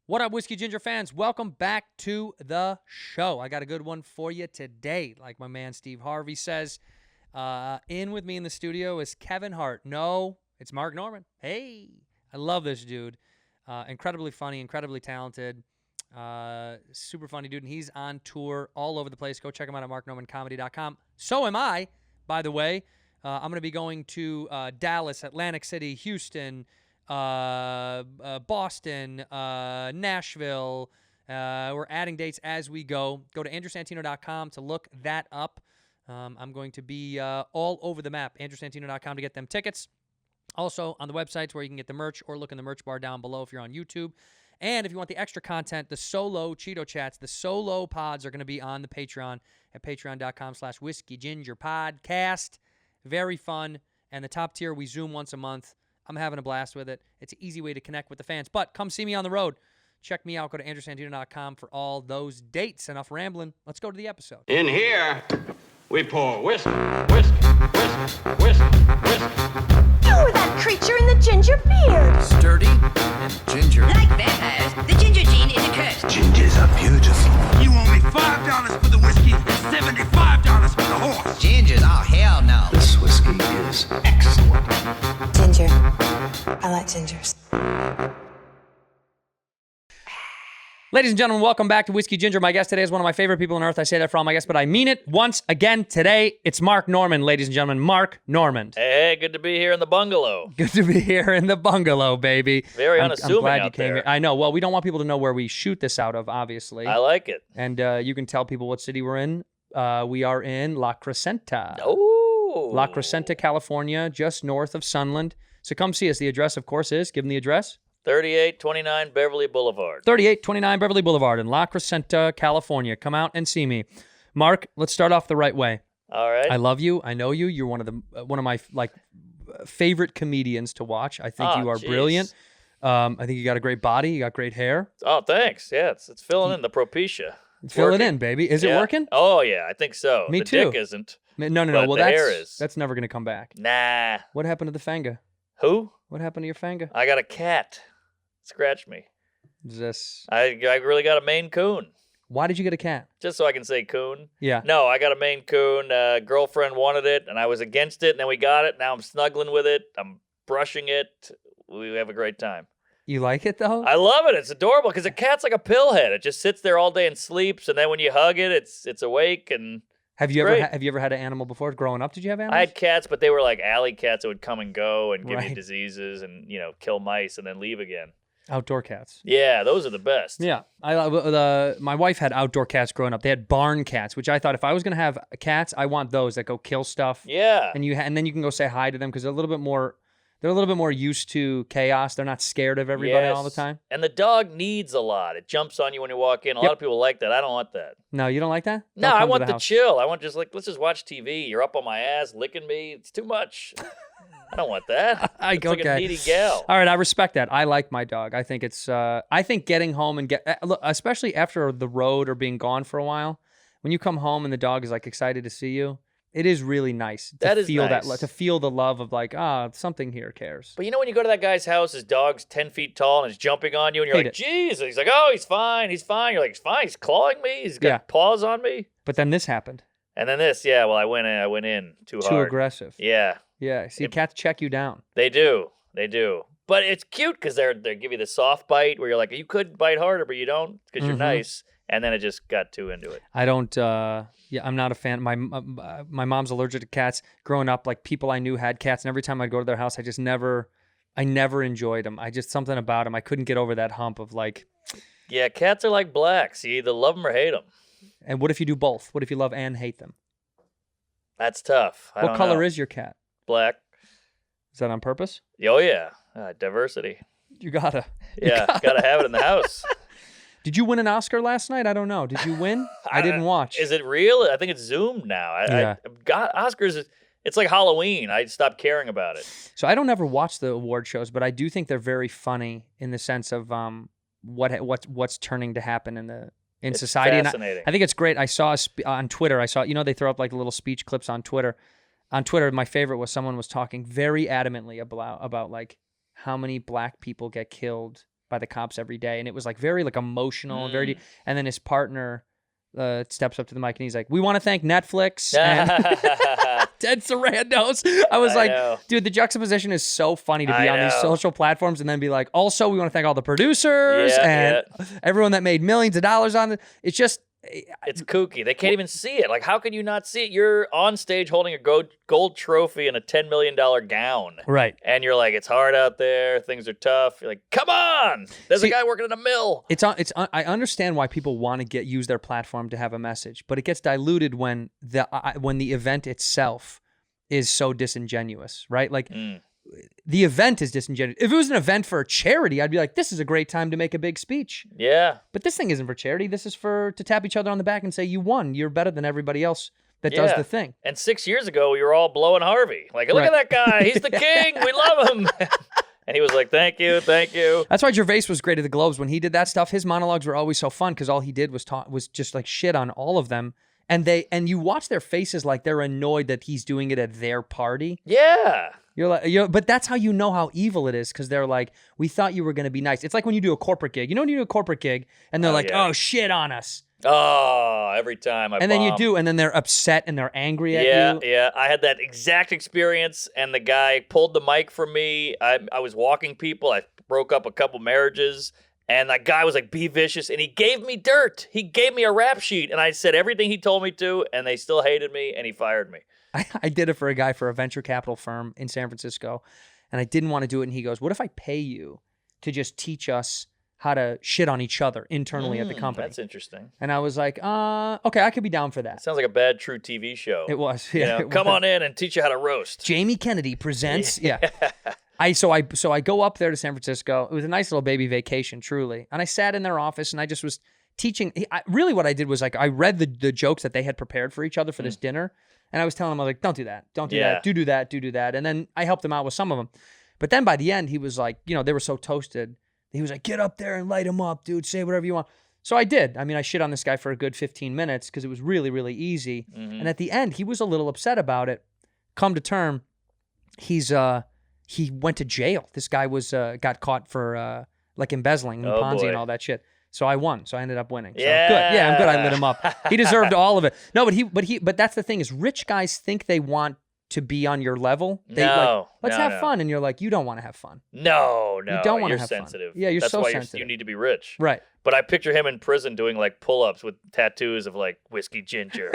What up, Whiskey Ginger fans? Welcome back to the show. I got a good one for you today. Like my man Steve Harvey says, in with me in the studio is Kevin Hart. No, it's Mark Norman. Hey, I love this dude. Incredibly funny, incredibly talented, super funny dude. And he's on tour all over the place. Go check him out at marknormancomedy.com. So am I, by the way. I'm going to be going to Dallas, Atlantic City, Houston, Boston, Nashville. We're adding dates as we go. Go to andrewsantino.com to look that up. I'm going to be all over the map. andrewsantino.com to get them tickets. Also on the websites where you can get the merch or look in the merch bar down below if you're on YouTube. And if you want the extra content, the solo Cheeto Chats, the solo pods are going to be on the Patreon at patreon.com/whiskeygingerpodcast. Very fun. And the top tier, we Zoom once a month. I'm having a blast with it. It's an easy way to connect with the fans. But come see me on the road. Check me out. Go to andrewsantino.com for all those dates. Enough rambling. Let's go to the episode. In here, we pour whisk, whisk, whisk, whisk, whisk. You were that creature in the ginger beard. Sturdy and ginger. Like vampires, the ginger gene is a curse. Gingers are beautiful. You owe me $5 for the whiskey and $75 for the horse. Gingers? Oh, hell no. This whiskey is excellent. Ginger. I like gingers. Ladies and gentlemen, welcome back to Whiskey Ginger. My guest today is one of my favorite people on earth. I say that for all my guests, but I mean it once again today. It's Mark Norman, ladies and gentlemen. Mark Norman. Hey, good to be here in the bungalow. Good to be here in the bungalow, baby. Very I'm unassuming glad you out came there. here. I know. Well, we don't want people to know where we shoot this out of, obviously. I like it. And you can tell people what city we're in. We are in La Crescenta. Oh. La Crescenta, California, just north of Sunland. So come see us. The address, of course, is, give them the address. 3829 Beverly Boulevard. 3829 Beverly Boulevard in La Crescenta, California. Come out and see me. Mark, let's start off the right way. All right. I love you. I know you. You're one of my favorite comedians to watch. I think you are brilliant. I think you got a great body. You got great hair. Oh, thanks. Yeah, it's filling in the Propecia. Fill it in, baby. Is it working? Oh, yeah, I think so. Me the too. dick isn't. No. But Well, the hair is. that's never going to come back. Nah. What happened to the fanga? Who? What happened to your fanga? I got a cat. Scratch me. Is this... I really got a Maine Coon. Why did you get a cat? Just so I can say coon. Yeah. No, I got a Maine Coon. Girlfriend wanted it, and I was against it, and then we got it. Now I'm snuggling with it. I'm brushing it. We have a great time. You like it, though? I love it. It's adorable because a cat's like a pillhead. It just sits there all day and sleeps, and then when you hug it, it's awake. And Have you great. ever had an animal before? Growing up, did you have animals? I had cats, but they were like alley cats that would come and go and give me Right. diseases and kill mice and then leave again. Outdoor cats. Yeah, those are the best. Yeah, my wife had outdoor cats growing up. They had barn cats, which I thought if I was gonna have cats, I want those that go kill stuff. Yeah. And then you can go say hi to them because they're a little bit more used to chaos. They're not scared of everybody all the Yes. time. And the dog needs a lot. It jumps on you when you walk in. A lot of people like that. I don't want that. No, you don't like that? No, They'll I come to want the house. chill. I want just like, let's just watch TV. You're up on my ass, licking me. It's too much. I don't want that. It's like a needy gal. All right, I respect that. I like my dog. I think it's. I think getting home and look, especially after the road or being gone for a while, when you come home and the dog is like excited to see you, it is really nice to That is feel nice. to feel the love of like something here cares. But when you go to that guy's house, his dog's 10 feet tall and is jumping on you, and you're Hate like, geez. And he's like, oh, he's fine. He's fine. You're like, he's fine. He's clawing me. He's got Yeah. paws on me. But then this happened. And then this, yeah, well, I went in too hard. Too aggressive. Yeah, Yeah. See, cats check you down. they do. They do. But it's cute because they give you the soft bite where you're like, you could bite harder, but you don't because you're nice. And then it just got too into it. I don't. I'm not a fan. My mom's allergic to cats. Growing up, like people I knew had cats, and every time I'd go to their house, I never enjoyed them. Something about them. I couldn't get over that hump of like. Yeah, cats are like blacks. You either love them or hate them. And what if you do both? What if you love and hate them? That's tough. What color is your cat? Black. Is that on purpose? Oh, yeah. Diversity. You gotta. Yeah, gotta have it in the house. Did you win an Oscar last night? I don't know. Did you win? I didn't watch. Is it real? I think it's Zoomed now. Yeah. Oscars, it's like Halloween. I stopped caring about it. So I don't ever watch the award shows, but I do think they're very funny in the sense of what's turning to happen in It's society. fascinating. And I think it's great. I saw on Twitter. they throw up like little speech clips on Twitter. On Twitter, my favorite was someone was talking very adamantly about like how many black people get killed by the cops every day, and it was like very like emotional and very deep. And then his partner steps up to the mic and he's like, "We want to thank Netflix and Ted Sarandos." I was like, dude, the juxtaposition is so funny to be on these social platforms and then be like, also, we want to thank all the producers and everyone that made millions of dollars on it. It's just, it's kooky. They can't even see it. Like, how can you not see it? You're on stage holding a gold trophy in a $10 million gown. Right. And you're like, it's hard out there. Things are tough. You're like, come on. There's a guy working in a mill. I understand why people want to use their platform to have a message, but it gets diluted when the event itself is so disingenuous, right? Like, the event is disingenuous. If it was an event for a charity, I'd be like, this is a great time to make a big speech. Yeah. But this thing isn't for charity. This is to tap each other on the back and say, you won. You're better than everybody else that does the thing. And 6 years ago, we were all blowing Harvey. Like, look at that guy. He's the king. We love him. And he was like, thank you, thank you. That's why Gervais was great at the Globes. When he did that stuff, his monologues were always so fun because all he did was just like shit on all of them. And you watch their faces like they're annoyed that he's doing it at their party. Yeah. You're like, but that's how you know how evil it is, because they're like, we thought you were going to be nice. It's like when you do a corporate gig. You know when you do a corporate gig and they're like, oh, shit on us. Oh, every time I And then you do, and then they're upset and they're angry at you. Yeah. I had that exact experience, and the guy pulled the mic from me. I was walking people. I broke up a couple marriages, and that guy was like, be vicious, and he gave me dirt. He gave me a rap sheet, and I said everything he told me to, and they still hated me, and he fired me. I did it for a guy for a venture capital firm in San Francisco, and I didn't want to do it. And he goes, what if I pay you to just teach us how to shit on each other internally at the company? That's interesting. And I was like, okay, I could be down for that. Sounds like a bad True TV show. It was. Yeah, come on in and teach you how to roast. Jamie Kennedy presents. Yeah. So I go up there to San Francisco. It was a nice little baby vacation, truly. And I sat in their office and I just was teaching. Really what I did was like, I read the jokes that they had prepared for each other for this dinner. And I was telling him, I was like, don't do that. Don't do that. Do that. And then I helped him out with some of them. But then by the end, he was like, they were so toasted. He was like, get up there and light him up, dude. Say whatever you want. So I did. I mean, I shit on this guy for a good 15 minutes because it was really, really easy. Mm-hmm. And at the end, he was a little upset about it. Come to term, he went to jail. This guy got caught for like embezzling and Ponzi and all that shit. So I won. So I ended up winning. So good. Yeah, I'm good. I lit him up. He deserved all of it. No, but that's the thing is rich guys think they want to be on your level. Let's have fun. And you're like, you don't want to have fun. No. You don't want to have sensitive. Fun. Yeah, you're That's so why sensitive. You need to be rich. Right. But I picture him in prison doing like pull-ups with tattoos of like whiskey ginger.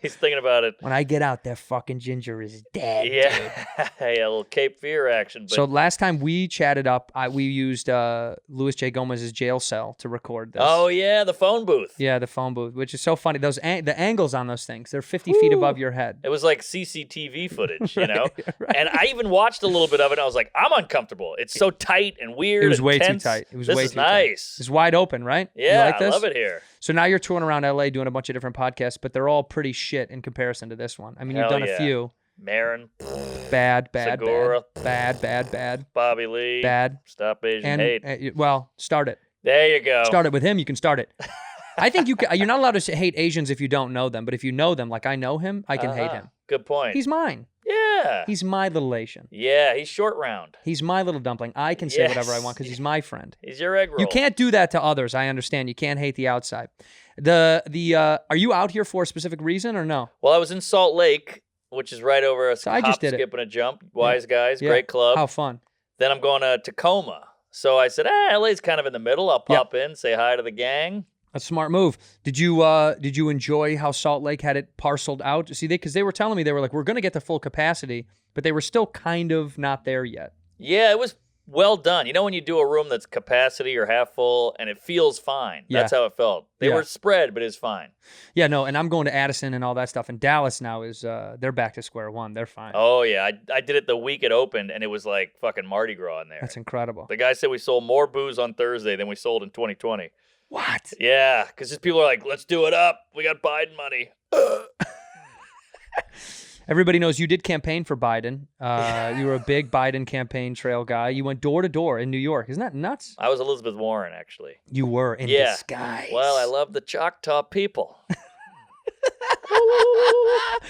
He's thinking about it. When I get out, that fucking ginger is dead. Yeah, a little Cape Fear action. But... So last time we chatted up, we used Louis J. Gomez's jail cell to record this. Oh yeah, the phone booth. Yeah, the phone booth, which is so funny. Those the angles on those things, they're 50 feet above your head. It was like CCTV footage, Right. And I even watched a little bit of it. And I was like, I'm uncomfortable. It's so tight and weird. It was and way tense. too tight. It was this way is too nice. Tight. It's wide open, right? Yeah, you like this? I love it here. So now you're touring around LA doing a bunch of different podcasts, but they're all pretty shit in comparison to this one. I mean, you've done a few. Marin. Bad. Segura. Bad. Bobby Lee. Bad. Stop Asian Hate. Start it. There you go. Start it with him. You can start it. I think you're not allowed to hate Asians if you don't know them, but if you know them, like I know him, I can hate him. Good point. He's mine. Yeah. He's my little Asian. Yeah, he's short round. He's my little dumpling. I can say whatever I want because he's my friend. He's your egg roll. You can't do that to others. I understand. You can't hate the outside. Are you out here for a specific reason or no? Well, I was in Salt Lake, which is right over a I just did skip, and a jump. Wise guys, great club. How fun. Then I'm going to Tacoma. So I said, LA's kind of in the middle. I'll pop in, say hi to the gang. A smart move. Did you enjoy how Salt Lake had it parceled out? See, because they were telling me, they were like, we're going to get to full capacity, but they were still kind of not there yet. Yeah, it was well done. You know when you do a room that's capacity or half full and it feels fine? That's how it felt. They were spread, but it's fine. Yeah, no, and I'm going to Addison and all that stuff. And Dallas now is, they're back to square one. They're fine. Oh, yeah. I did it the week it opened, and it was like fucking Mardi Gras in there. That's incredible. The guy said we sold more booze on Thursday than we sold in 2020. What? Yeah, because just people are like, let's do it up. We got Biden money. Everybody knows you did campaign for Biden. You were a big Biden campaign trail guy. You went door to door in New York. Isn't that nuts? I was Elizabeth Warren, actually. You were in disguise. Well, I love the Choctaw people. All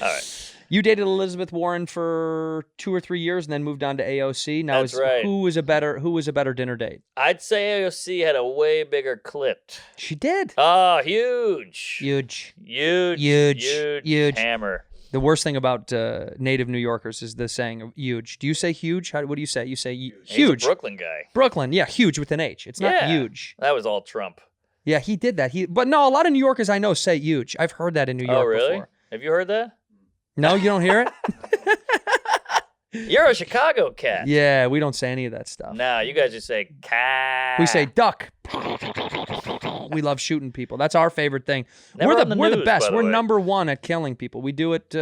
right. You dated Elizabeth Warren for 2 or 3 years and then moved on to AOC. Now, That's right. Who was a better dinner date? I'd say AOC had a way bigger clit. She did. Oh, huge. Huge. Huge hammer. The worst thing about native New Yorkers is the saying huge. Do you say huge? What do you say? You say huge. He's a Brooklyn guy. Brooklyn, yeah, huge with an H. It's not huge. That was all Trump. Yeah, he did that. But no, a lot of New Yorkers I know say huge. I've heard that in New York Oh, really? before. Have you heard that? No, you don't hear it? You're a Chicago cat. Yeah, we don't say any of that stuff. No, you guys just say cat. We say duck. We love shooting people. That's our favorite thing. Never on the we're the news, best. by the We're way. #1 at killing people. We do it.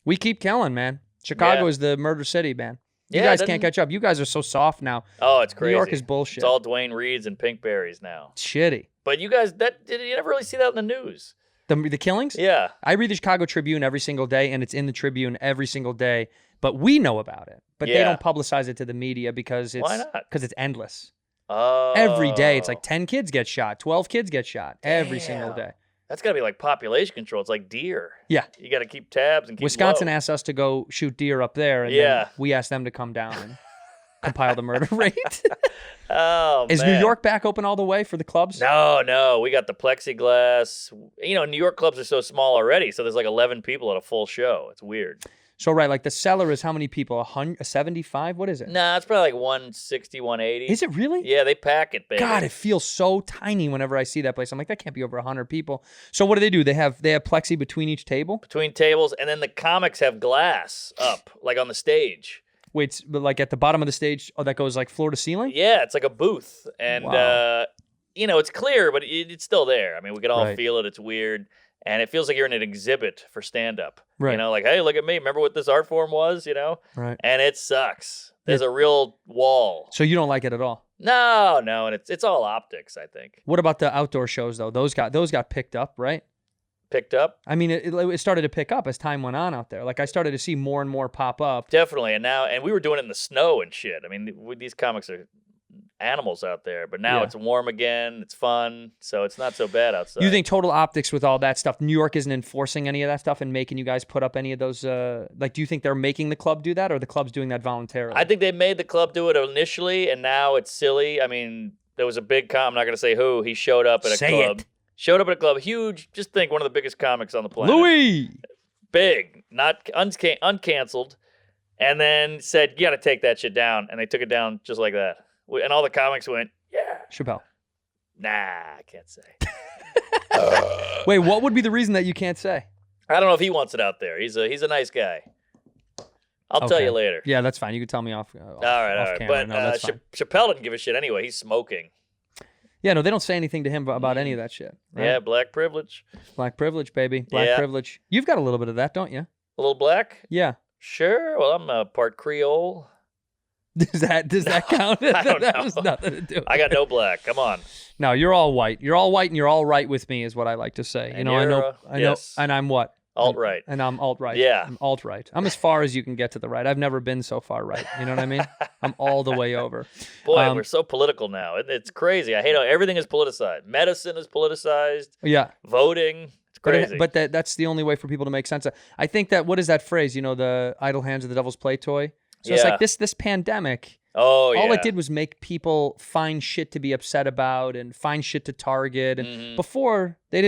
We keep killing, man. Chicago Yeah. is the murder city, man. You Yeah, guys doesn't- can't catch up. You guys are so soft now. Oh, it's crazy. New York is bullshit. It's all Dwayne Reeds and Pink Berries now. Shitty. But you guys, you never really see that in the news. The killings? Yeah. I read the Chicago Tribune every single day, and it's in the Tribune every single day. But we know about it. But they Yeah. don't publicize it to the media because it's Why not? Because it's endless. Oh. Every day, it's like 10 kids get shot, 12 kids get shot every single Damn. day. That's got to be like population control. It's like deer. Yeah. You got to keep tabs and keep Wisconsin low. asked us to go shoot deer up there, and Yeah. then we asked them to come down and compile the murder rate. Oh, Is man. New York back open all the way for the clubs? No. We got the plexiglass. You know, New York clubs are so small already, so there's like 11 people at a full show. It's weird. So, right, like the cellar is how many people? 75? What is it? Nah, it's probably like 160, 180. Is it really? Yeah, they pack it, baby. God, it feels so tiny whenever I see that place. I'm like, that can't be over 100 people. So what do? They have plexi between each table? Between tables, and then the comics have glass up, like on the stage. Wait, but like at the bottom of the stage, that goes like floor to ceiling? Yeah, it's like a booth. And, Wow. you know, it's clear, but it's still there. I mean, we can all Right. feel it. It's weird. And it feels like you're in an exhibit for stand-up. Right. You know, like, hey, look at me. Remember what this art form was, you know? Right. And it sucks. There's a real wall. So you don't like it at all? No, and it's all optics, I think. What about the outdoor shows, though? Those got picked up, right? Picked up? I mean, it started to pick up as time went on out there. Like, I started to see more and more pop up. Definitely. And we were doing it in the snow and shit. I mean, these comics are animals out there, but now Yeah. it's warm again. It's fun, so it's not so bad outside. You think Total Optics with all that stuff, New York isn't enforcing any of that stuff and making you guys put up any of those, like, do you think they're making the club do that, or the club's doing that voluntarily? I think they made the club do it initially, and now it's silly. I mean, there was a big I'm not going to say who. He showed up at a Say club. it. Showed up at a club, huge. Just think, one of the biggest comics on the planet. Louis! Big, not uncanceled, and then said, "You got to take that shit down," and they took it down just like that. And all the comics went, "Yeah." Chappelle. Nah, I can't say. Wait, what would be the reason that you can't say? I don't know if he wants it out there. He's a nice guy. I'll tell Okay. you later. Yeah, that's fine. You can tell me off. All right. Camera. But No, that's fine. Chappelle didn't give a shit anyway. He's smoking. Yeah, no, they don't say anything to him about any of that shit. Right? Yeah, black privilege. Black privilege, baby. Black Yeah. privilege. You've got a little bit of that, don't you? A little black? Yeah. Sure. Well, I'm a part Creole. Does that count? I don't that know. has nothing to do with I got no black. Come on. No, you're all white. You're all white and you're all right with me is what I like to say. And I know, you're, yes. and I'm what? Alt-right. And I'm alt-right. Yeah. I'm alt-right. I'm as far as you can get to the right. I've never been so far right. You know what I mean? I'm all the way over. Boy, we're so political now. It's crazy. I hate how everything is politicized. Medicine is politicized. Yeah. Voting. It's crazy. But that's the only way for people to make sense of. I think that, what is that phrase? You know, the idle hands of the devil's play toy? So it's Yeah. like this pandemic. Oh, yeah. All it did was make people find shit to be upset about and find shit to target. And before, it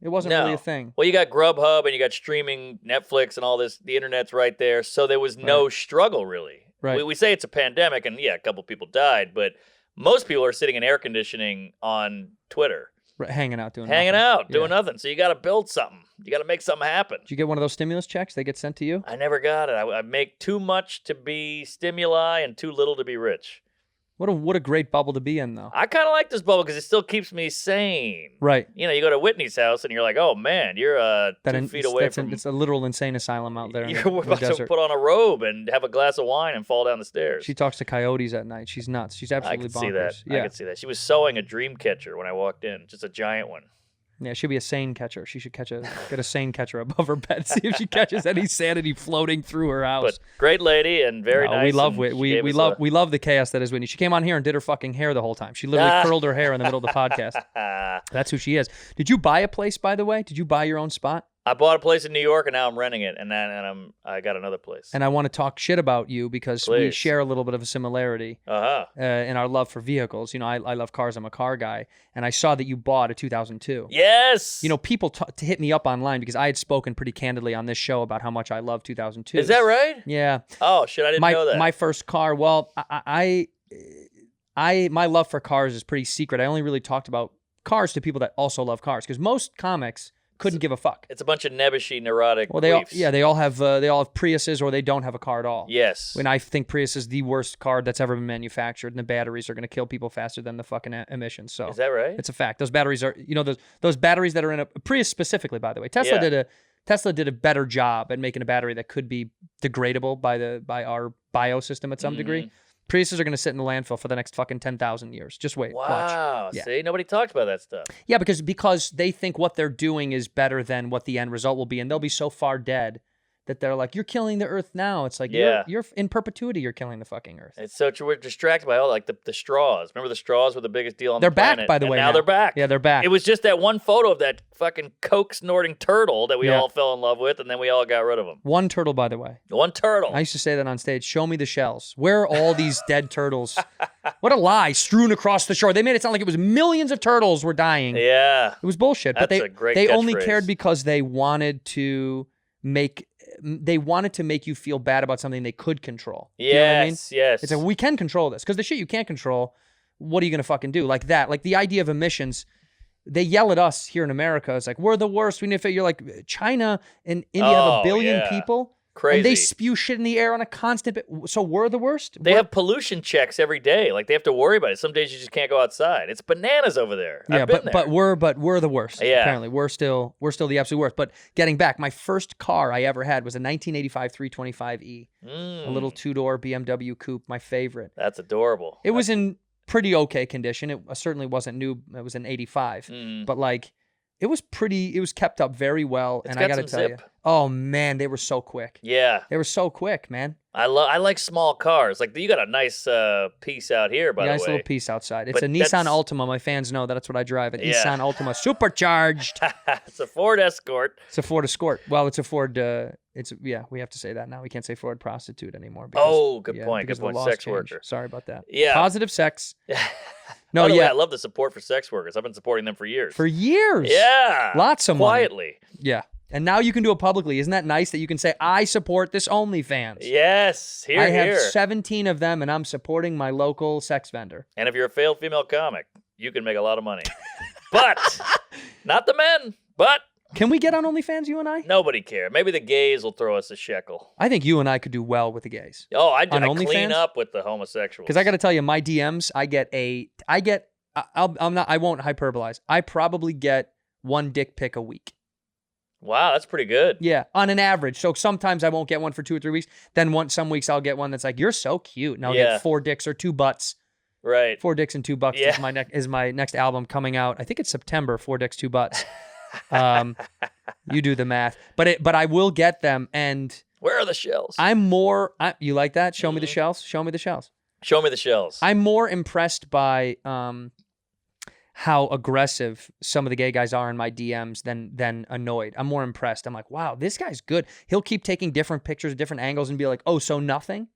wasn't really a thing. Well, you got Grubhub and you got streaming Netflix and all this. The internet's right there. So there was no struggle, really. Right. We say it's a pandemic, and yeah, a couple people died, but most people are sitting in air conditioning on Twitter. Right, hanging out, doing Hanging nothing. out, doing Yeah. nothing. So you got to build something. You got to make something happen. Did you get one of those stimulus checks? They get sent to you? I never got it. I make too much to be stimuli and too little to be rich. What a great bubble to be in, though. I kind of like this bubble because it still keeps me sane. Right. You know, you go to Whitney's house and you're like, oh, man, you're 2 feet away from... It's a literal insane asylum out there in You're the about to desert. put on a robe and have a glass of wine and fall down the stairs. She talks to coyotes at night. She's nuts. She's I absolutely can see that. bonkers. Yeah. I can see that. She was sewing a dream catcher when I walked in, just a giant one. Yeah, she'll be a sane catcher. She should get a sane catcher above her bed. See if she catches any sanity floating through her house. But great lady and very No, nice. we love and we she gave us we love the chaos that is Whitney. She came on here and did her fucking hair the whole time. She literally curled her hair in the middle of the podcast. That's who she is. Did you buy a place, by the way? Did you buy your own spot? I bought a place in New York and now I'm renting it, and I got another place. And I want to talk shit about you because we Please. share a little bit of a similarity in our love for vehicles. You know, I love cars. I'm a car guy. And I saw that you bought a 2002. Yes. You know, people to hit me up online because I had spoken pretty candidly on this show about how much I love 2002. Is that right? Yeah. Oh, shit, I didn't know that. My first car, well, my love for cars is pretty secret. I only really talked about cars to people that also love cars because most comics couldn't give a fuck. It's a bunch of nebbishy, neurotic Well, queefs. they all have Priuses or they don't have a car at all. Yes. And I think Prius is the worst car that's ever been manufactured, and the batteries are going to kill people faster than the fucking emissions. So Is that right? it's a fact. Those batteries are, you know, those batteries that are in a Prius specifically, by the way. Tesla did a better job at making a battery that could be degradable by our biosystem at some degree. Priuses are going to sit in the landfill for the next fucking 10,000 years. Just wait. Wow. Watch. Yeah. See, nobody talks about that stuff. Yeah, because they think what they're doing is better than what the end result will be, and they'll be so far dead that they're like, you're killing the earth now. It's like, you're in perpetuity, you're killing the fucking earth. It's so true. We're distracted by all like the straws. Remember the straws were the biggest deal on They're the planet? back, by the and way. now they're back. Yeah, they're back. It was just that one photo of that fucking coke snorting turtle that we Yeah. all fell in love with, and then we all got rid of him. One turtle, by the way. One turtle. I used to say that on stage. Show me the shells. Where are all these dead turtles? What a lie, strewn across the shore. They made it sound like it was millions of turtles were dying. Yeah. It was bullshit. But That's a great they only catchphrase. cared because they wanted to make you feel bad about something they could control. Yes, You know what I mean? yes. It's like, we can control this. Because the shit you can't control, what are you going to fucking do? Like that. Like the idea of emissions, they yell at us here in America. It's like, we're the worst. We need to, you're like, China and India have a billion people. Crazy. And they spew shit in the air on a constant so we're the worst? They have pollution checks every day. Like they have to worry about it. Some days you just can't go outside. It's bananas over there. Yeah, I've been there. but we're the worst. Yeah. Apparently, we're still the absolute worst. But getting back, my first car I ever had was a 1985 325e, a little 2-door BMW coupe, my favorite. That's adorable. It was in pretty okay condition. It certainly wasn't new. It was an 85, but like it was kept up very well. It's and I got got to some tell zip. you, oh man, they were so quick. Yeah. They were so quick, man. I like small cars. Like you got a nice piece out here, by the way. Nice little piece outside. It's But a Nissan that's- Altima. My fans know that's what I drive. A Yeah. Nissan Altima supercharged. It's a Ford Escort. It's a Ford Escort. Well, it's a Ford. We have to say that now. We can't say Ford prostitute anymore. Because, Oh, good point. because Good point. the laws Sex changed. worker. Sorry about that. Yeah. Positive sex. No, By the way, yeah. I love the support for sex workers. I've been supporting them for years. For years. Yeah. Lots of money. Quietly. Yeah. And now you can do it publicly. Isn't that nice that you can say, I support this OnlyFans? Yes. Here, I have here. 17 of them, and I'm supporting my local sex vendor. And if you're a failed female comic, you can make a lot of money. But not the men. But Can we get on OnlyFans, you and I? nobody cares. Maybe the gays will throw us a shekel. I think you and I could do well with the gays. Oh, I On clean OnlyFans? up with the homosexuals. Because I got to tell you, my DMs, I won't hyperbolize. I probably get one dick pic a week. Wow, that's pretty good. Yeah, on an average. So sometimes I won't get one for 2 or 3 weeks. Then some weeks I'll get one that's like, you're so cute. And I'll Yeah. get 4 dicks or 2 butts. Right. 4 Dicks and 2 Bucks Yeah. is my next album coming out. I think it's September. 4 Dicks, 2 Butts. You do the math, but I will get them, and Where are the shells? you like that? Show me the shells. Show me the shells. Show me the shells. I'm more impressed by how aggressive some of the gay guys are in my DMs than annoyed. I'm more impressed. I'm like, wow, this guy's good. He'll keep taking different pictures, different angles, and be like, oh, so nothing.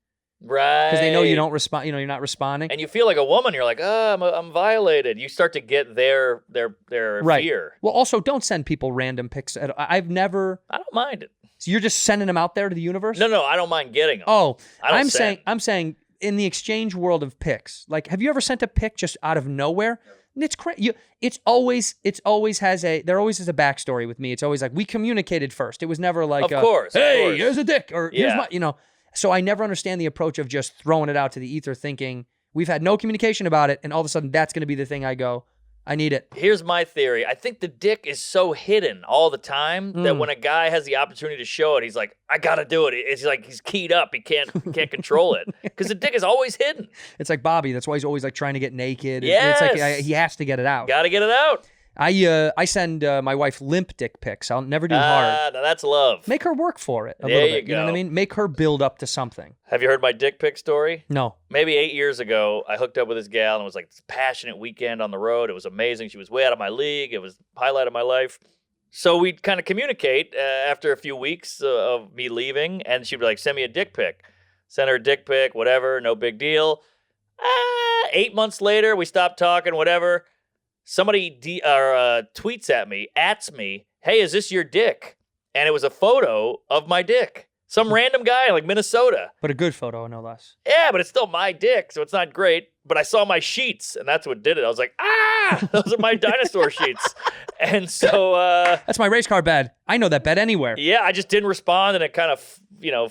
Right. Because they know you don't respond. You know, you're not responding. And you feel like a woman. You're like, oh, I'm violated. You start to get their Right. fear. Well, also, don't send people random pics. I've never. I don't mind it. So you're just sending them out there to the universe? No, I don't mind getting them. Oh, I don't I'm saying in the exchange world of pics, like, have you ever sent a pic just out of nowhere? It's crazy. There always is a backstory with me. It's always like, we communicated first. It was never like, Of course. hey, here's a dick, or here's Yeah. my, So I never understand the approach of just throwing it out to the ether, thinking we've had no communication about it, and all of a sudden that's going to be the thing I go, I need it. Here's my theory. I think the dick is so hidden all the time that when a guy has the opportunity to show it, he's like, I gotta do it. It's like he's keyed up. He can't control it because the dick is always hidden. It's like Bobby. That's why he's always like trying to get naked. Yes. It's like he has to get it out. Gotta get it out. I send my wife limp dick pics. I'll never do hard. Now that's love. Make her work for it a There little you bit. You know what I go. mean? Make her build up to something. Have you heard my dick pic story? No. Maybe 8 years ago, I hooked up with this gal and it was like this passionate weekend on the road. It was amazing. She was way out of my league. It was the highlight of my life. So we'd kind of communicate after a few weeks of me leaving, and she'd be like, send me a dick pic. Send her a dick pic, whatever, no big deal. 8 months later, we stopped talking, whatever. Somebody tweets at me, hey, is this your dick? And it was a photo of my dick. Some random guy in like Minnesota. But a good photo, no less. Yeah, but it's still my dick, so it's not great. But I saw my sheets, and that's what did it. I was like, those are my dinosaur sheets. And so... that's my race car bed. I know that bed anywhere. Yeah, I just didn't respond, and it kind of,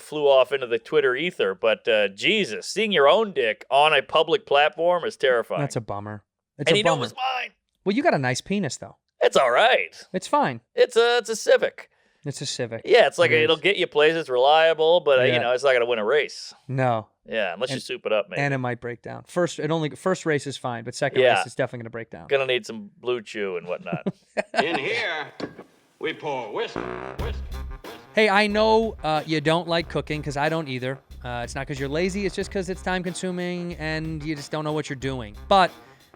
flew off into the Twitter ether. But Jesus, seeing your own dick on a public platform is terrifying. That's a bummer. It's and a you bummer. know it was mine. Well, you got a nice penis, though. It's all right. It's fine. It's a Civic. It's a Civic. Yeah, it's like It it'll is. get you places, reliable, but Yeah. it's not going to win a race. No. Yeah, unless you soup it up, maybe. And it might break down. First race is fine, but second Yeah. race is definitely going to break down. Gonna need some Blue Chew and whatnot. In here, we pour whiskey. Hey, I know you don't like cooking, because I don't either. It's not because you're lazy. It's just because it's time-consuming and you just don't know what you're doing. But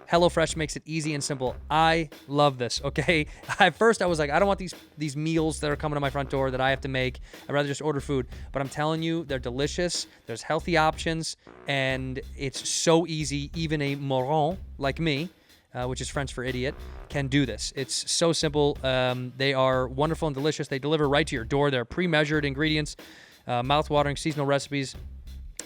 HelloFresh makes it easy and simple. I love this, okay? At first, I was like, I don't want these meals that are coming to my front door that I have to make. I'd rather just order food. But I'm telling you, they're delicious. There's healthy options, and it's so easy. Even a moron like me, which is French for idiot, can do this. It's so simple. They are wonderful and delicious. They deliver right to your door. They're pre-measured ingredients, mouth-watering seasonal recipes,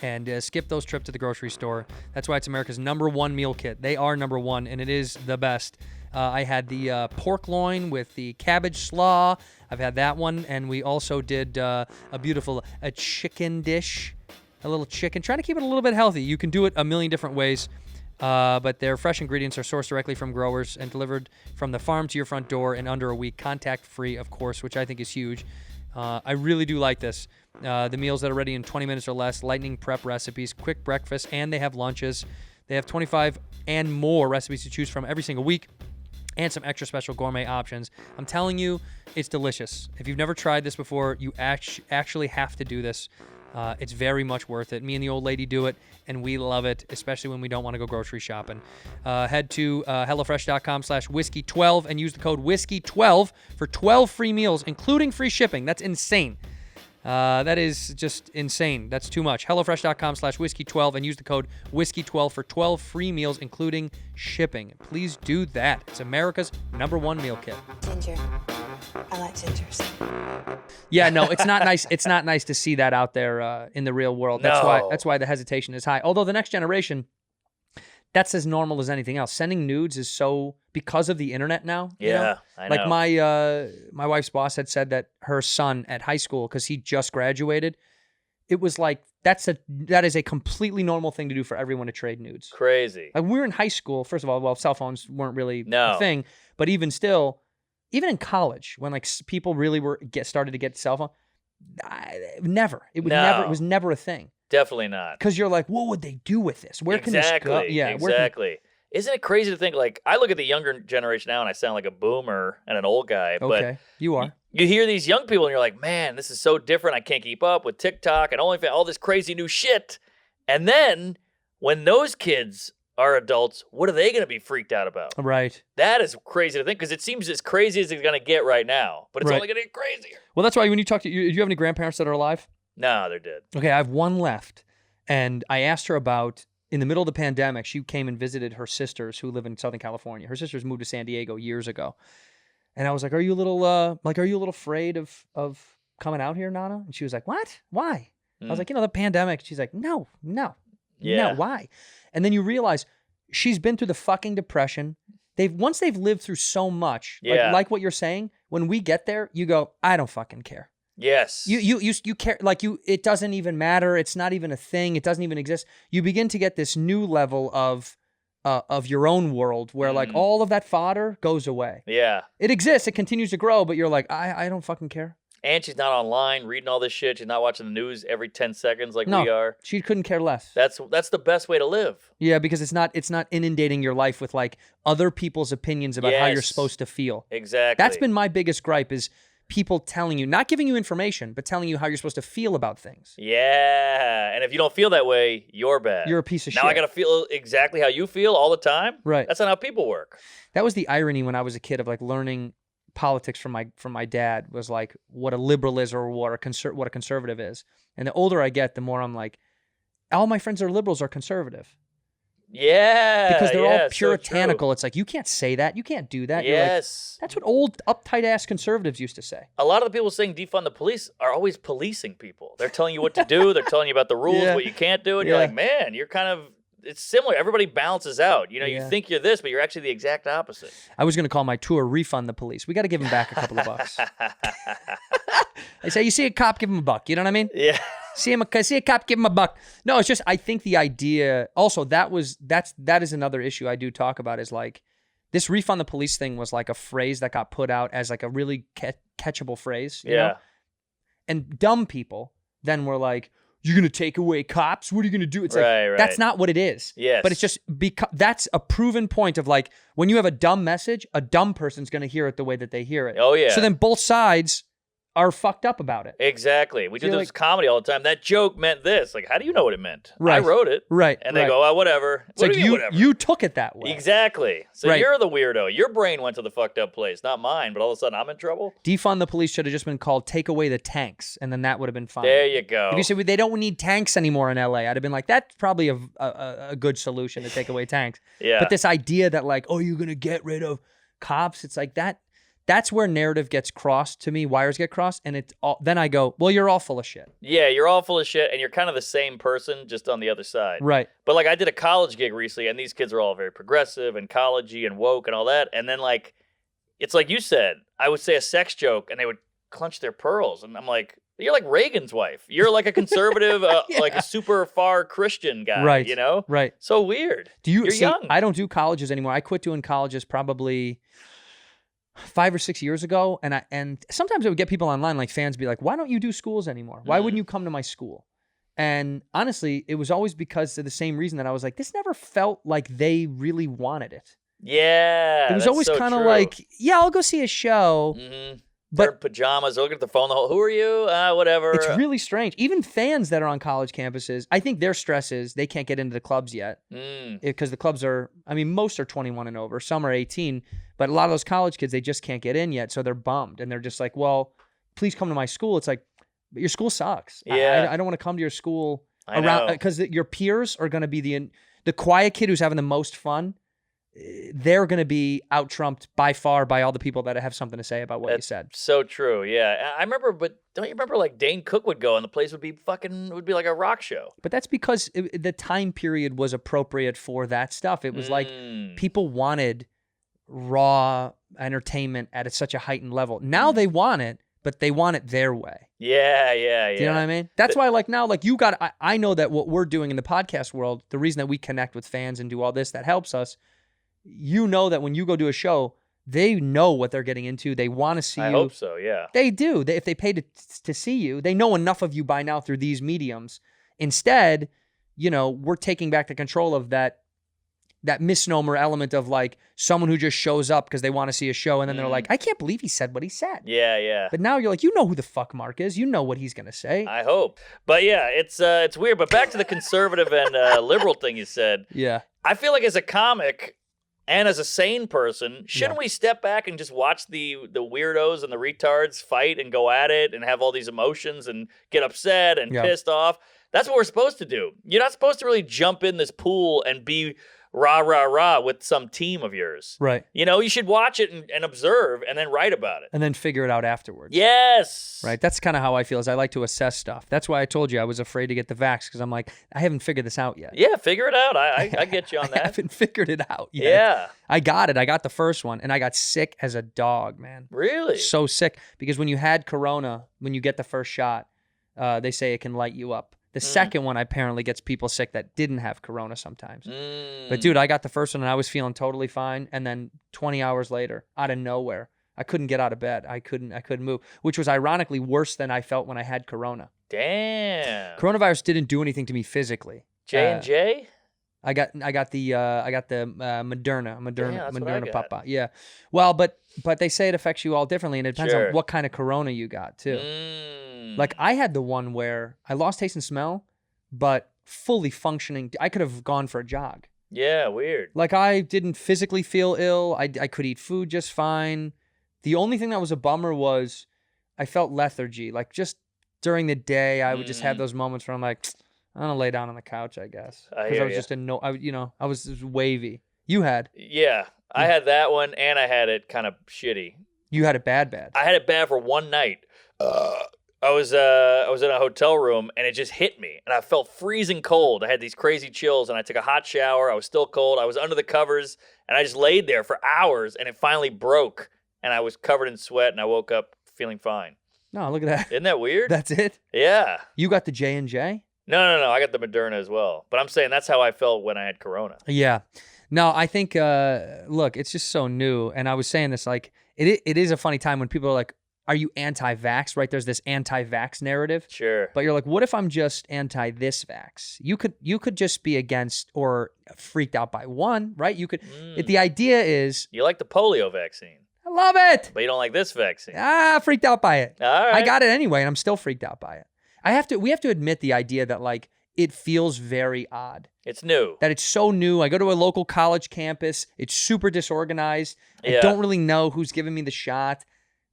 and skip those trips to the grocery store. That's why it's America's #1 meal kit. They are #1, and it is the best. I had the pork loin with the cabbage slaw. I've had that one, and we also did a beautiful chicken dish, a little chicken. Trying to keep it a little bit healthy. You can do it a million different ways, but their fresh ingredients are sourced directly from growers and delivered from the farm to your front door in under a week, contact-free, of course, which I think is huge. I really do like this. The meals that are ready in 20 minutes or less, lightning prep recipes, quick breakfast, and they have lunches. They have 25 and more recipes to choose from every single week, and some extra special gourmet options. I'm telling you, it's delicious. If you've never tried this before, you actually have to do this. It's very much worth it. Me and the old lady do it, and we love it, especially when we don't want to go grocery shopping. Head to HelloFresh.com/whiskey12 and use the code whiskey12 for 12 free meals, including free shipping. That's insane. That is just insane. That's too much. HelloFresh.com/whiskey12 and use the code whiskey12 for 12 free meals, including shipping. Please do that. It's America's #1 meal kit. Ginger. I like gingers. Yeah, no, it's not nice. It's not nice to see that out there in the real world. That's why the hesitation is high. Although the next generation, that's as normal as anything else. Sending nudes is so, because of the internet now. Yeah, you know? I know. Like my wife's boss had said that her son at high school, because he just graduated, it was like that is a completely normal thing to do for everyone to trade nudes. Crazy. Like, we were in high school. First of all, well, cell phones weren't really No. a thing, but even still. Even in college, when like people really started to get cell phone, never. It was never a thing. Definitely not. Because you're like, what would they do with this? Where can this go? Yeah, exactly. Isn't it crazy to think, like, I look at the younger generation now and I sound like a boomer and an old guy, Okay, you are. You hear these young people and you're like, man, this is so different. I can't keep up with TikTok and OnlyFans, all this crazy new shit. And then when those kids are adults, what are they going to be freaked out about? Right. That is crazy to think, because it seems as crazy as it's going to get right now, but it's Right. only going to get crazier. Well, that's why when you talk to do you have any grandparents that are alive? No, they're dead. Okay, I have one left, and I asked her about, in the middle of the pandemic, she came and visited her sisters who live in Southern California. Her sisters moved to San Diego years ago, and I was like, "Are you a little afraid of coming out here, Nana?" And she was like, "What? Why?" I was like, "The pandemic." She's like, "No, Yeah. why?" And then you realize she's been through the fucking depression. Once they've lived through so much, Yeah. like what you're saying, when we get there, you go, I don't fucking care. Yes. You care, like it doesn't even matter. It's not even a thing. It doesn't even exist. You begin to get this new level of your own world where like all of that fodder goes away. Yeah. It exists. It continues to grow, but you're like, I don't fucking care. And she's not online reading all this shit. She's not watching the news every 10 seconds like No, we are. she couldn't care less. That's the best way to live. Yeah, because it's not inundating your life with like other people's opinions about how you're Yes. supposed to feel. Exactly. That's been my biggest gripe, is people telling you, not giving you information, but telling you how you're supposed to feel about things. Yeah. And if you don't feel that way, you're bad. You're a piece of now shit. I got to feel exactly how you feel all the time? Right. That's not how people work. That was the irony when I was a kid of like learning politics from my dad was like what a liberal is or what a conservative is. And the older I get, the more I'm like, all my friends that are liberals are conservative. Yeah. Because they're all so puritanical. true. It's like, you can't say that. You can't do that. You're Yes. like, that's what old uptight ass conservatives used to say. A lot of the people saying defund the police are always policing people. They're telling you what to do. They're telling you about the rules, Yeah. what you can't do. And you're Yeah. like, man, you're kind of, it's similar. Everybody balances out. You know, you Yeah. think you're this, but you're actually the exact opposite. I was going to call my tour refund the police. We got to give them back a couple of bucks. I say, you see a cop, give him a buck. You know what I mean? Yeah. See a cop, give him a buck. No, it's just, I think the idea, also that is another issue I do talk about, is like, this refund the police thing was like a phrase that got put out as like a really catchable phrase. You know? And dumb people then were like, you're going to take away cops? What are you going to do? It's like, that's not what it is. Yes. But it's just, because that's a proven point of like, when you have a dumb message, a dumb person's going to hear it the way that they hear it. Oh, yeah. So then both sides are fucked up about it. Exactly. We do You're this like- comedy all the time. That joke meant this. Like, how do you know what it meant? I Right. wrote it. Right. And they go, oh, whatever. It's What like do you mean, whatever? you took it that way. Exactly. So Right. you're the weirdo. Your brain went to the fucked up place, not mine. But all of a sudden, I'm in trouble. Defund the police should have just been called take away the tanks, and then that would have been fine. There you go. If you said they don't need tanks anymore in LA, I'd have been like, that's probably a good solution to take away tanks. Yeah. But this idea that like, oh, you're gonna get rid of cops, it's like that's where narrative gets crossed to me, wires get crossed, and it's all, then I go, well, you're all full of shit. Yeah, you're all full of shit, and you're kind of the same person, just on the other side. Right. But like, I did a college gig recently, and these kids are all very progressive and collegey and woke and all that. And then like, it's like you said, I would say a sex joke, and they would clench their pearls, and I'm like, you're like Reagan's wife. You're like a conservative, like a super far Christian guy. Right. You know. Right. So weird. You're see, young. I don't do colleges anymore. I quit doing colleges probably 5 or 6 years ago, and sometimes I would get people online, like fans, be like, "Why don't you do schools anymore? Why wouldn't you come to my school?" And honestly, it was always because of the same reason that I was like, this never felt like they really wanted it. Yeah. It was that's always so kind of true. like, yeah, I'll go see a show. Mm-hmm. But- They're in pajamas, they're looking at the phone the whole. Who are you? Whatever. It's really strange. Even fans that are on college campuses, I think their stress is they can't get into the clubs yet. Because the clubs are, I mean, most are 21 and over. Some are 18. But a lot of those college kids, they just can't get in yet. So they're bummed. And they're just like, well, please come to my school. It's like, but your school sucks. Yeah. I don't want to come to your school I know. because your peers are going to be the quiet kid who's having the most fun. They're going to be out-trumped by far by all the people that have something to say about what you said. So true, yeah. I remember, but don't you remember like Dane Cook would go and the place would be like a rock show. But that's because the time period was appropriate for that stuff. It was like people wanted raw entertainment at such a heightened level. Now they want it, but they want it their way. Yeah. Do you know what I mean? That's why like now, like I know that what we're doing in the podcast world, the reason that we connect with fans and do all this, that helps us. You know that when you go do a show, they know what they're getting into. They want to see you. I hope so, yeah. They do. If they pay to see you, they know enough of you by now through these mediums. Instead, we're taking back the control of that misnomer element of like someone who just shows up because they want to see a show and then they're like, I can't believe he said what he said. Yeah. But now you're like, you know who the fuck Mark is. You know what he's going to say. I hope. But yeah, it's weird. But back to the conservative and liberal thing you said. Yeah. I feel like as a comic and as a sane person, shouldn't we step back and just watch the weirdos and the retards fight and go at it and have all these emotions and get upset and pissed off? That's what we're supposed to do. You're not supposed to really jump in this pool and be rah with some team of yours. Right. You should watch it and observe and then write about it. And then figure it out afterwards. Yes. Right. That's kind of how I feel, is I like to assess stuff. That's why I told you I was afraid to get the vax, because I'm like, I haven't figured this out yet. Yeah, figure it out. I get you on I that. haven't figured it out yet. Yeah. I got it. I got the first one, and I got sick as a dog, man. Really? So sick. Because when you had corona, when you get the first shot, they say it can light you up. The second one apparently gets people sick that didn't have corona sometimes. But dude, I got the first one and I was feeling totally fine. And then 20 hours later, out of nowhere, I couldn't get out of bed. I couldn't move, which was ironically worse than I felt when I had corona. Damn. Coronavirus didn't do anything to me physically. J&J? I got the Moderna that's what I got. Papa. Yeah. Well, but they say it affects you all differently, and it depends Sure. on what kind of corona you got too. Like I had the one where I lost taste and smell, but fully functioning. I could have gone for a jog. Yeah, weird. Like I didn't physically feel ill. I could eat food just fine. The only thing that was a bummer was I felt lethargy. Like just during the day, I would just have those moments where I'm like, I'm gonna lay down on the couch, I guess, I because hear I was ya. just I was just wavy. You had I had that one, and I had it kind of shitty. you had it bad. I had it bad for one night. I was in a hotel room, and it just hit me, and I felt freezing cold. I had these crazy chills, and I took a hot shower. I was still cold. I was under the covers, and I just laid there for hours, and it finally broke, and I was covered in sweat, and I woke up feeling fine. No, look at that. Isn't that weird? That's it. Yeah. You got the J&J? No. I got the Moderna as well. But I'm saying that's how I felt when I had Corona. Yeah. No, I think, look, it's just so new. And I was saying this, like, it is a funny time when people are like, are you anti-vax, right? There's this anti-vax narrative. Sure. But you're like, what if I'm just anti this vax? You could just be against or freaked out by one, right? You could, the idea is, You like the polio vaccine, I love it. but you don't like this vaccine. Freaked out by it. All right. I got it anyway, and I'm still freaked out by it. We have to admit the idea that like it feels very odd. It's new. That it's so new. I go to a local college campus. It's super disorganized. I Yeah. don't really know who's giving me the shot.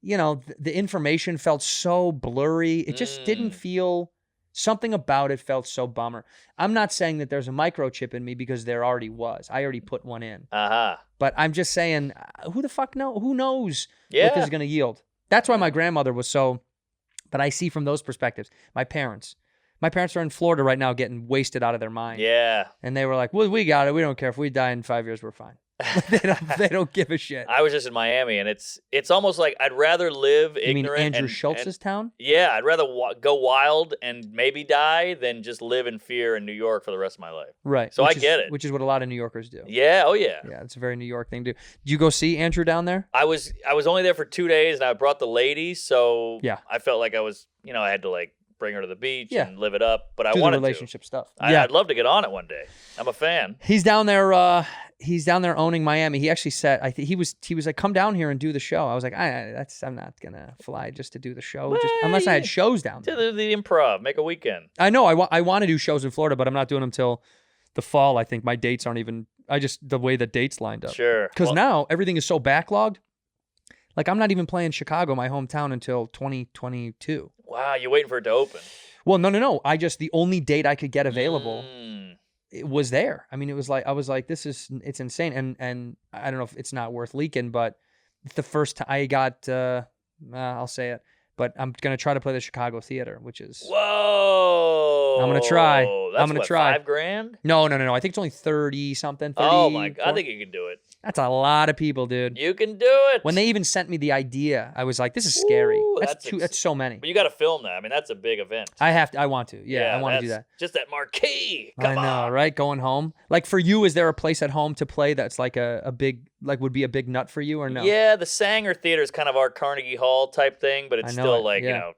You know, the information felt so blurry. It just didn't feel, something about it felt so bummer. I'm not saying that there's a microchip in me because there already was. I already put one in. But I'm just saying, who the fuck know? Who knows what this is going to yield? That's why my grandmother was so, but I see from those perspectives, my parents are in Florida right now getting wasted out of their mind. Yeah. And they were like, well, we got it. We don't care. If we die in 5 years, we're fine. They don't give a shit. I was just in Miami, and it's almost like I'd rather live You mean ignorant. Andrew and, Schultz's town? Yeah, I'd rather go wild and maybe die than just live in fear in New York for the rest of my life. Right. So Which I get is, it. Which is what a lot of New Yorkers do. Yeah. Oh yeah. Yeah, it's a very New York thing to do. Did you go see Andrew down there? I was only there for 2 days, and I brought the lady, so Yeah. I felt like I was, I had to like bring her to the beach Yeah. and live it up. But I Do the wanted relationship stuff. to. Yeah. I'd love to get on it one day. I'm a fan. He's down there. He's down there owning Miami. He actually said, I think he was like, come down here and do the show. I was like, I'm not gonna fly just to do the show, just, unless I had shows down To there. the Improv, make a weekend. I know. I want to do shows in Florida, but I'm not doing them till the fall. I think my dates aren't even. The way the dates lined up. Sure. Because now everything is so backlogged. Like I'm not even playing Chicago, my hometown, until 2022. Wow, you're waiting for it to open. Well, no. The only date I could get available. It was there. I mean, it was like, I was like, it's insane. And I don't know if it's not worth leaking, but the first time I got, I'll say it, but I'm going to try to play the Chicago Theater, which is, Whoa. I'm going to try. That's I'm going to what, try. $5,000? No. I think it's only 30 something. 30, Oh my God. I think you can do it. that's a lot of people, dude. You can do it. When they even sent me the idea, I was like, this is scary. Ooh, That's so many. But you got to film that. I mean, that's a big event. I want to. Yeah, I want to do that's that. Just that marquee. Come I know, on. right? Going home. Like for you, is there a place at home to play that's like a big, like would be a big nut for you or no? Yeah, the Sanger Theater is kind of our Carnegie Hall type thing, but it's I know still it, like, yeah.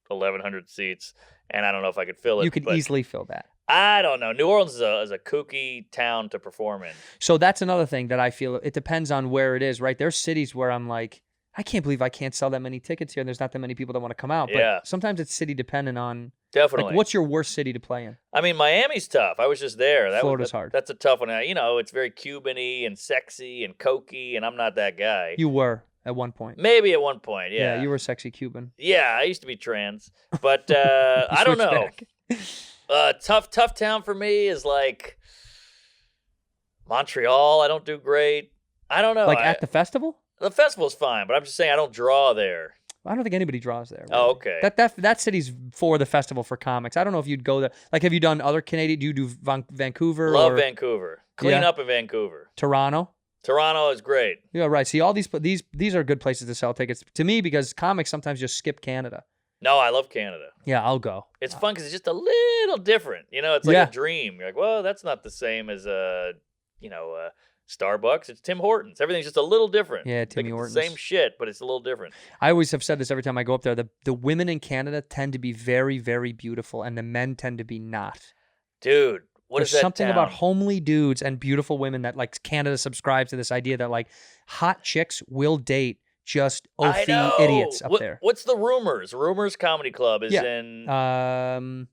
1,100 seats. And I don't know if I could fill it. You could but easily fill that. I don't know. New Orleans is a kooky town to perform in. So that's another thing that I feel it depends on where it is, right? There's cities where I'm like, I can't believe I can't sell that many tickets here. And there's not that many people that want to come out. But Yeah. sometimes it's city dependent on, Definitely. like, what's your worst city to play in? I mean, Miami's tough. I was just there. Florida's hard. That's a tough one. It's very Cuban-y and sexy and cokey, and I'm not that guy. You were at one point. Maybe at one point, yeah. You were a sexy Cuban. Yeah, I used to be trans, but I don't switched know. back. Tough town for me is like Montreal. I don't do great. I don't know. Like at the festival? The festival's fine, but I'm just saying I don't draw there. I don't think anybody draws there. Oh, really. okay. That city's for the festival for comics. I don't know if you'd go there. Like, have you done other Canadian? Do you do Vancouver? Love or Vancouver. Clean Yeah. up in Vancouver. Toronto? Toronto is great. Yeah, right. See, all these are good places to sell tickets to me because comics sometimes just skip Canada. No, I love Canada. Yeah, I'll go. It's fun because it's just a little different. It's like Yeah. a dream. You're like, well, that's not the same as Starbucks. It's Tim Hortons. Everything's just a little different. Yeah, Like, Timmy it's Hortons. the same shit, but it's a little different. I always have said this every time I go up there. The women in Canada tend to be very, very beautiful, and the men tend to be not. Dude, what There's is that something town? about homely dudes and beautiful women that like Canada subscribes to this idea that like hot chicks will date just I oafy know. idiots up there. What's the Rumors? Rumors Comedy Club is Yeah. in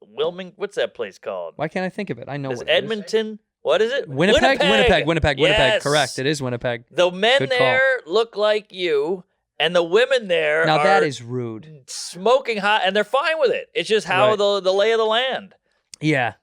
Wilmington. What's that place called? Why can't I think of it? I know Is what it is. Edmonton? What is it? Winnipeg. Yes. Correct. It is Winnipeg. The men Good call. there look like you, And the women there Now are that is rude. smoking hot, and they're fine with it. It's just how Right. the lay of the land. Yeah.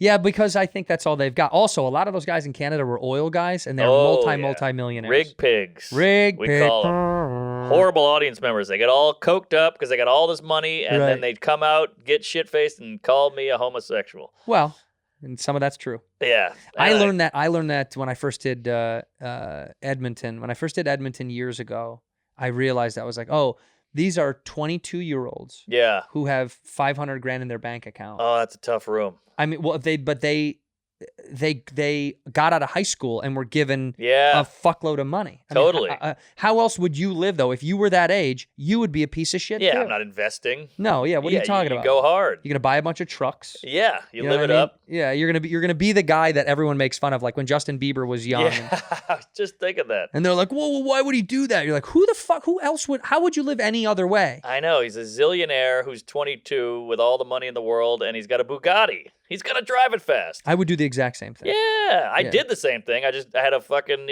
Yeah, because I think that's all they've got. Also, a lot of those guys in Canada were oil guys, and they're multi-millionaires. Rig pigs. Rig we pig. call them. Horrible audience members. They get all coked up because they got all this money, and then Right. they'd come out, get shit-faced, and call me a homosexual. Well, and some of that's true. Yeah. I learned that when I first did Edmonton. When I first did Edmonton years ago, I realized I was like, oh, these are 22-year-olds Yeah. who have 500 grand in their bank account. Oh, that's a tough room. I mean, well, they got out of high school and were given Yeah. a fuckload of money. I mean, Totally. how else would you live though? If you were that age, you would be a piece of shit. Yeah, too. I'm not investing. No, yeah. What are you talking about? Go hard. You're gonna buy a bunch of trucks. Yeah, you know live what it I mean? up. Yeah, you're gonna be the guy that everyone makes fun of, like when Justin Bieber was young. Yeah, I was just thinking that. And they're like, whoa, why would he do that? You're like, who the fuck? Who else would? How would you live any other way? I know. He's a zillionaire who's 22 with all the money in the world, and he's got a Bugatti. He's going to drive it fast. I would do the exact same thing. Yeah, I Yeah. did the same thing. I had a fucking,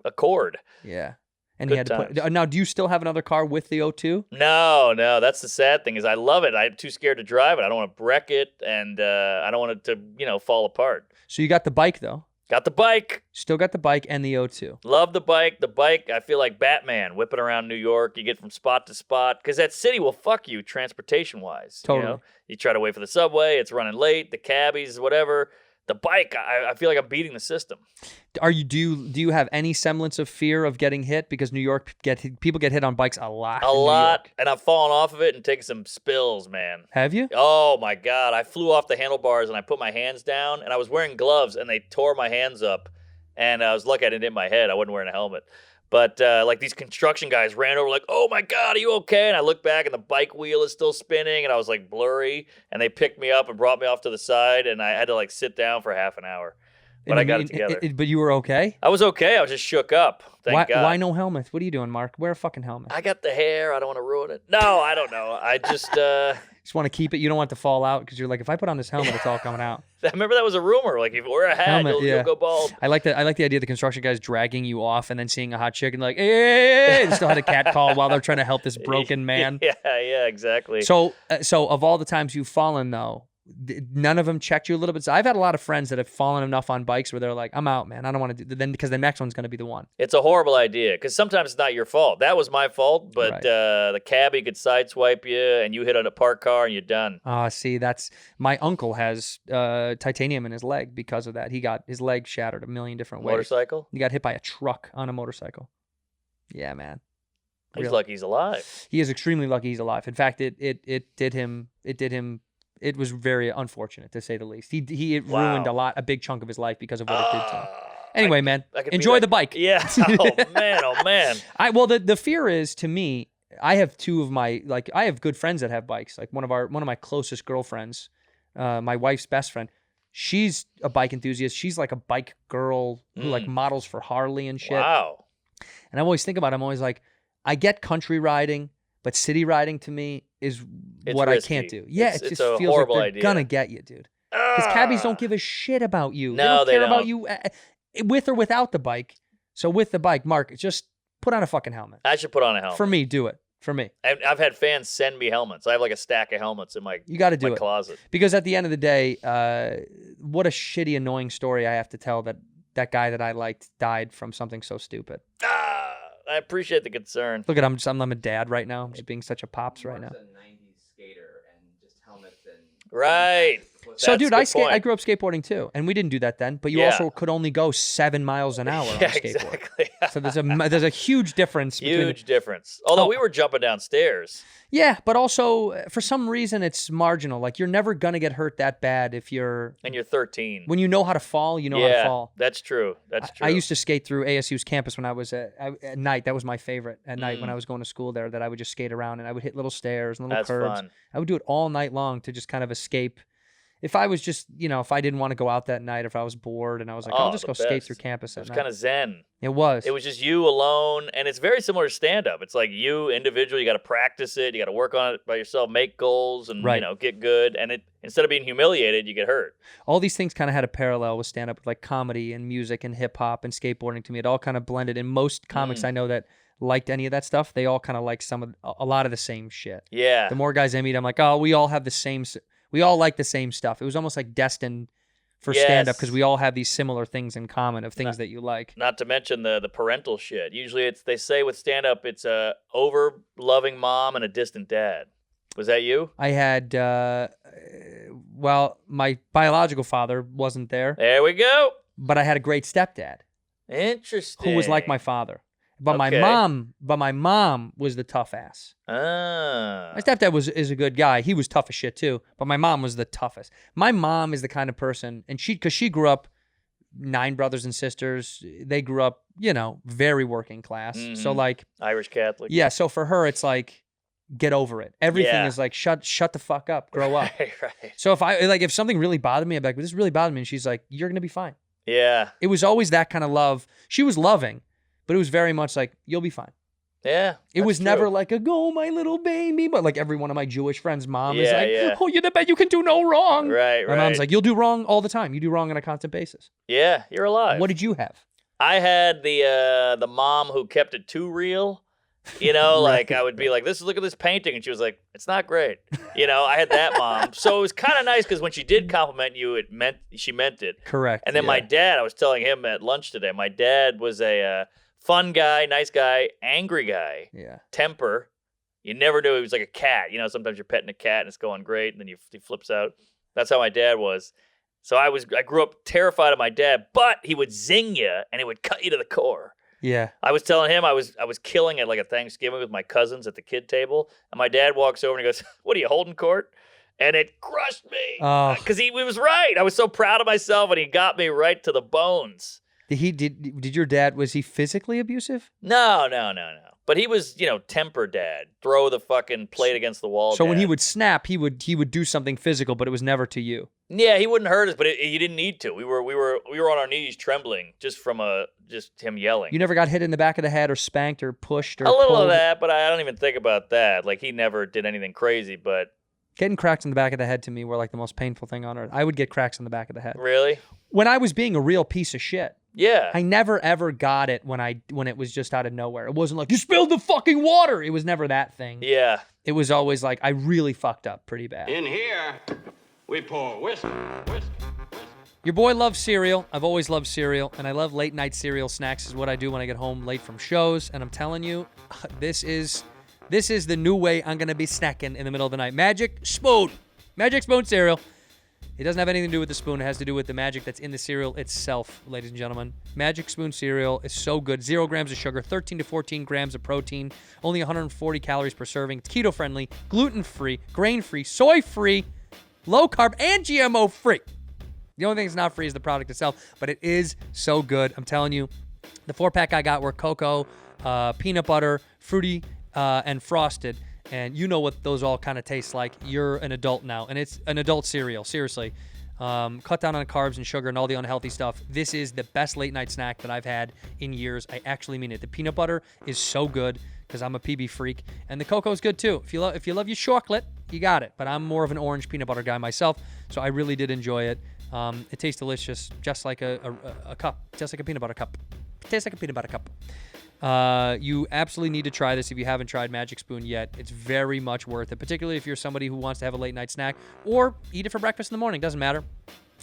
Accord. Yeah. And Good he had to times. put. Now, do you still have another car with the O2? No, that's the sad thing is I love it. I'm too scared to drive it. I don't want to wreck it, and I don't want it to, fall apart. So you got the bike though. Got the bike. Still got the bike and the O2. Love the bike. The bike, I feel like Batman whipping around New York. You get from spot to spot because that city will fuck you transportation-wise. Totally. You try to wait for the subway. It's running late. The cabbies, whatever. The bike, I feel like I'm beating the system. Do you have any semblance of fear of getting hit? Because New York people get hit on bikes a lot. A in New lot. York. And I've fallen off of it and taken some spills, man. Have you? Oh, my God. I flew off the handlebars and I put my hands down and I was wearing gloves and they tore my hands up. And I was lucky I didn't hit my head. I wasn't wearing a helmet. But these construction guys ran over like, oh, my God, are you okay? And I looked back and the bike wheel is still spinning and I was like blurry. And they picked me up and brought me off to the side and I had to sit down for half an hour. But I got it together. But you were okay? I was okay. I was just shook up. Thank God. Why no helmet? What are you doing, Mark? Wear a fucking helmet. I got the hair. I don't want to ruin it. No, I don't know. I just... Just want to keep it. You don't want it to fall out because you're like, if I put on this helmet, it's all coming out. I remember that was a rumor. Like, if you wear a hat, Helmet, you'll go bald. I like the idea of the construction guys dragging you off and then seeing a hot chick and like, hey, they still had a cat call while they're trying to help this broken man. Yeah, exactly. So of all the times you've fallen though, none of them checked you a little bit. So I've had a lot of friends that have fallen enough on bikes where they're like, I'm out, man. I don't want to do then because the next one's going to be the one. It's a horrible idea because sometimes it's not your fault. That was my fault, but Right. the cabbie could sideswipe you and you hit on a parked car and you're done. See, that's my uncle has titanium in his leg because of that. He got his leg shattered a million different ways. Motorcycle? He got hit by a truck on a motorcycle. Yeah, man. He's Really. lucky he's alive. He is extremely lucky he's alive. In fact, it did him. It was very unfortunate to say the least. It ruined a big chunk of his life because of what it did to him. Anyway, man, I could be enjoy like- the bike. Yeah. Oh man. The fear is to me. I have two of my I have good friends that have bikes. Like one of my closest girlfriends, my wife's best friend. She's a bike enthusiast. She's like a bike girl who models for Harley and shit. Wow. And I always think about it. I'm always like, I get country riding, but city riding to me is It's what risky. I can't do. Yeah, It's it just a feels like horrible they're idea. gonna get you, dude. Because cabbies don't give a shit about you. No, they they don't care about don't. you with or without the bike. So with the bike, Mark, just put on a fucking helmet. I should put on a helmet. For me, do it. For me. I've had fans send me helmets. I have like a stack of helmets in my You got to do my it. closet. Because at the end of the day, what a shitty, annoying story I have to tell that guy that I liked died from something so stupid. I appreciate the concern. Look at I'm a dad right now. I'm just being such a pops right now. Mark's a 90s skater and just helmets and Right. So, That's dude, a I good point. I grew up skateboarding too, and we didn't do that then. But you Yeah. also could only go 7 miles an hour on a Yeah, skateboard. exactly. So there's a huge difference. between Huge difference. Although Oh. we were jumping downstairs. Yeah, but also for some reason it's marginal. Like you're never gonna get hurt that bad if you're And you're 13. when you know how to fall. You know how to fall. That's true. That's true. I used to skate through ASU's campus when I was at night. That was my favorite at night when Mm. I was going to school there. That I would just skate around and I would hit little stairs and little That's curbs. fun. I would do it all night long to just kind of escape. If I was just, if I didn't want to go out that night, if I was bored and I was like, I'll just the go skate best. through campus It at was night. kind of zen. It was. It was just you alone, and it's very similar to stand-up. It's like you individually, you got to practice it, you got to work on it by yourself, make goals, and Right. get good. And instead of being humiliated, you get hurt. All these things kind of had a parallel with stand-up, with like comedy and music and hip-hop and skateboarding to me. It all kind of blended. And most comics I know that liked any of that stuff. They all kind of like a lot of the same shit. Yeah. The more guys I meet, I'm like, oh, we all have the same. We all like the same stuff. It was almost like destined for stand-up because we all have these similar things in common of things that you like. Not to mention the parental shit. Usually they say with stand-up, it's a over-loving mom and a distant dad. Was that you? I had, my biological father wasn't there. There we go. But I had a great stepdad. Interesting. Who was like my father. But Okay. my mom was the tough ass. Ah. My stepdad is a good guy. He was tough as shit too. But my mom was the toughest. My mom is the kind of person, and because she grew up 9 brothers and sisters. They grew up, very working class. So like Irish Catholic. Yeah. So for her, it's like, get over it. Everything is like, shut the fuck up, grow up. Right. So if something really bothered me, I'd be like, this really bothered me, and she's like, you're gonna be fine. Yeah. It was always that kind of love. She was loving, but it was very much like, you'll be fine. Yeah. It was that's never true. like go my little baby, but like every one of my Jewish friends' mom is Yeah, like, yeah. oh, you're the best, you can do no wrong. Right, My mom's like, you'll do wrong all the time. You do wrong on a constant basis. Yeah, you're alive. What did you have? I had the mom who kept it too real. Like I would be like, look at this painting, and she was like, it's not great. I had that mom. So it was kind of nice because when she did compliment you, she meant it. Correct. And then my dad, I was telling him at lunch today, my dad was a fun guy, nice guy, angry guy. Yeah. Temper. You never knew he was like a cat. Sometimes you're petting a cat and it's going great, and then he flips out. That's how my dad was. So I grew up terrified of my dad, but he would zing you and he would cut you to the core. Yeah. I was telling him I was killing at like a Thanksgiving with my cousins at the kid table, and my dad walks over and he goes, "What are you holding court?" And it crushed me because he was right. I was so proud of myself, and he got me right to the bones. Did your dad, was he physically abusive? No. But he was, temper dad. Throw the fucking plate against the wall. So when he dad. would snap, he would do something physical, but it was never to you. Yeah, he wouldn't hurt us, but he didn't need to. We were on our knees trembling just from just him yelling. You never got hit in the back of the head or spanked or pushed or a little pulled? of that, but I don't even think about that. Like he never did anything crazy, but Getting cracks in the back of the head to me were like the most painful thing on earth. I would get cracks in the back of the head. really? When I was being a real piece of shit. Yeah. I never ever got it when it was just out of nowhere. It wasn't like, you spilled the fucking water. It was never that thing. Yeah. It was always like, I really fucked up pretty bad. In here, we pour whiskey. Your boy loves cereal. I've always loved cereal, and I love late night cereal snacks is what I do when I get home late from shows. And I'm telling you, this is the new way I'm going to be snacking in the middle of the night. Magic Spoon cereal. It doesn't have anything to do with the spoon. It has to do with the magic that's in the cereal itself, ladies and gentlemen. Magic Spoon cereal is so good. 0 grams of sugar, 13 to 14 grams of protein, only 140 calories per serving. It's keto-friendly, gluten-free, grain-free, soy-free, low-carb, and GMO-free. The only thing that's not free is the product itself, but it is so good. I'm telling you, the 4-pack I got were cocoa, peanut butter, fruity, and frosted. And you know what those all kind of taste like. You're an adult now, and it's an adult cereal, seriously. Cut down on carbs and sugar and all the unhealthy stuff. This is the best late night snack that I've had in years. I actually mean it. The peanut butter is so good because I'm a PB freak, and the cocoa is good too. If you love your chocolate, you got it. But I'm more of an orange peanut butter guy myself, so I really did enjoy it. It tastes delicious, just like a cup, just like a peanut butter cup. It tastes like a peanut butter cup. You absolutely need to try this if you haven't tried Magic Spoon yet. It's very much worth it, particularly if you're somebody who wants to have a late night snack or eat it for breakfast in the morning. Doesn't matter.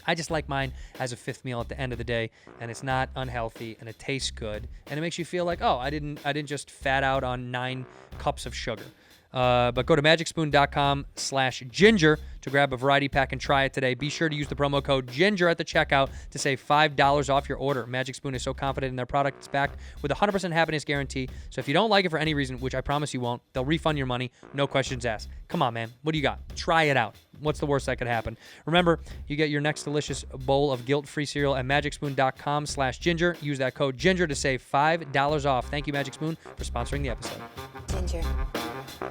I just like mine as a 5th meal at the end of the day, and it's not unhealthy, and it tastes good, and it makes you feel like, oh, I didn't just fat out on 9 cups of sugar. But go to magicspoon.com/ginger to grab a variety pack and try it today. Be sure to use the promo code GINGER at the checkout to save $5 off your order. Magic Spoon is so confident in their product, it's backed with a 100% happiness guarantee. So if you don't like it for any reason, which I promise you won't, they'll refund your money, no questions asked. Come on, man. What do you got? Try it out. What's the worst that could happen? Remember, you get your next delicious bowl of guilt-free cereal at magicspoon.com/ginger. Use that code GINGER to save $5 off. Thank you, Magic Spoon, for sponsoring the episode. Ginger.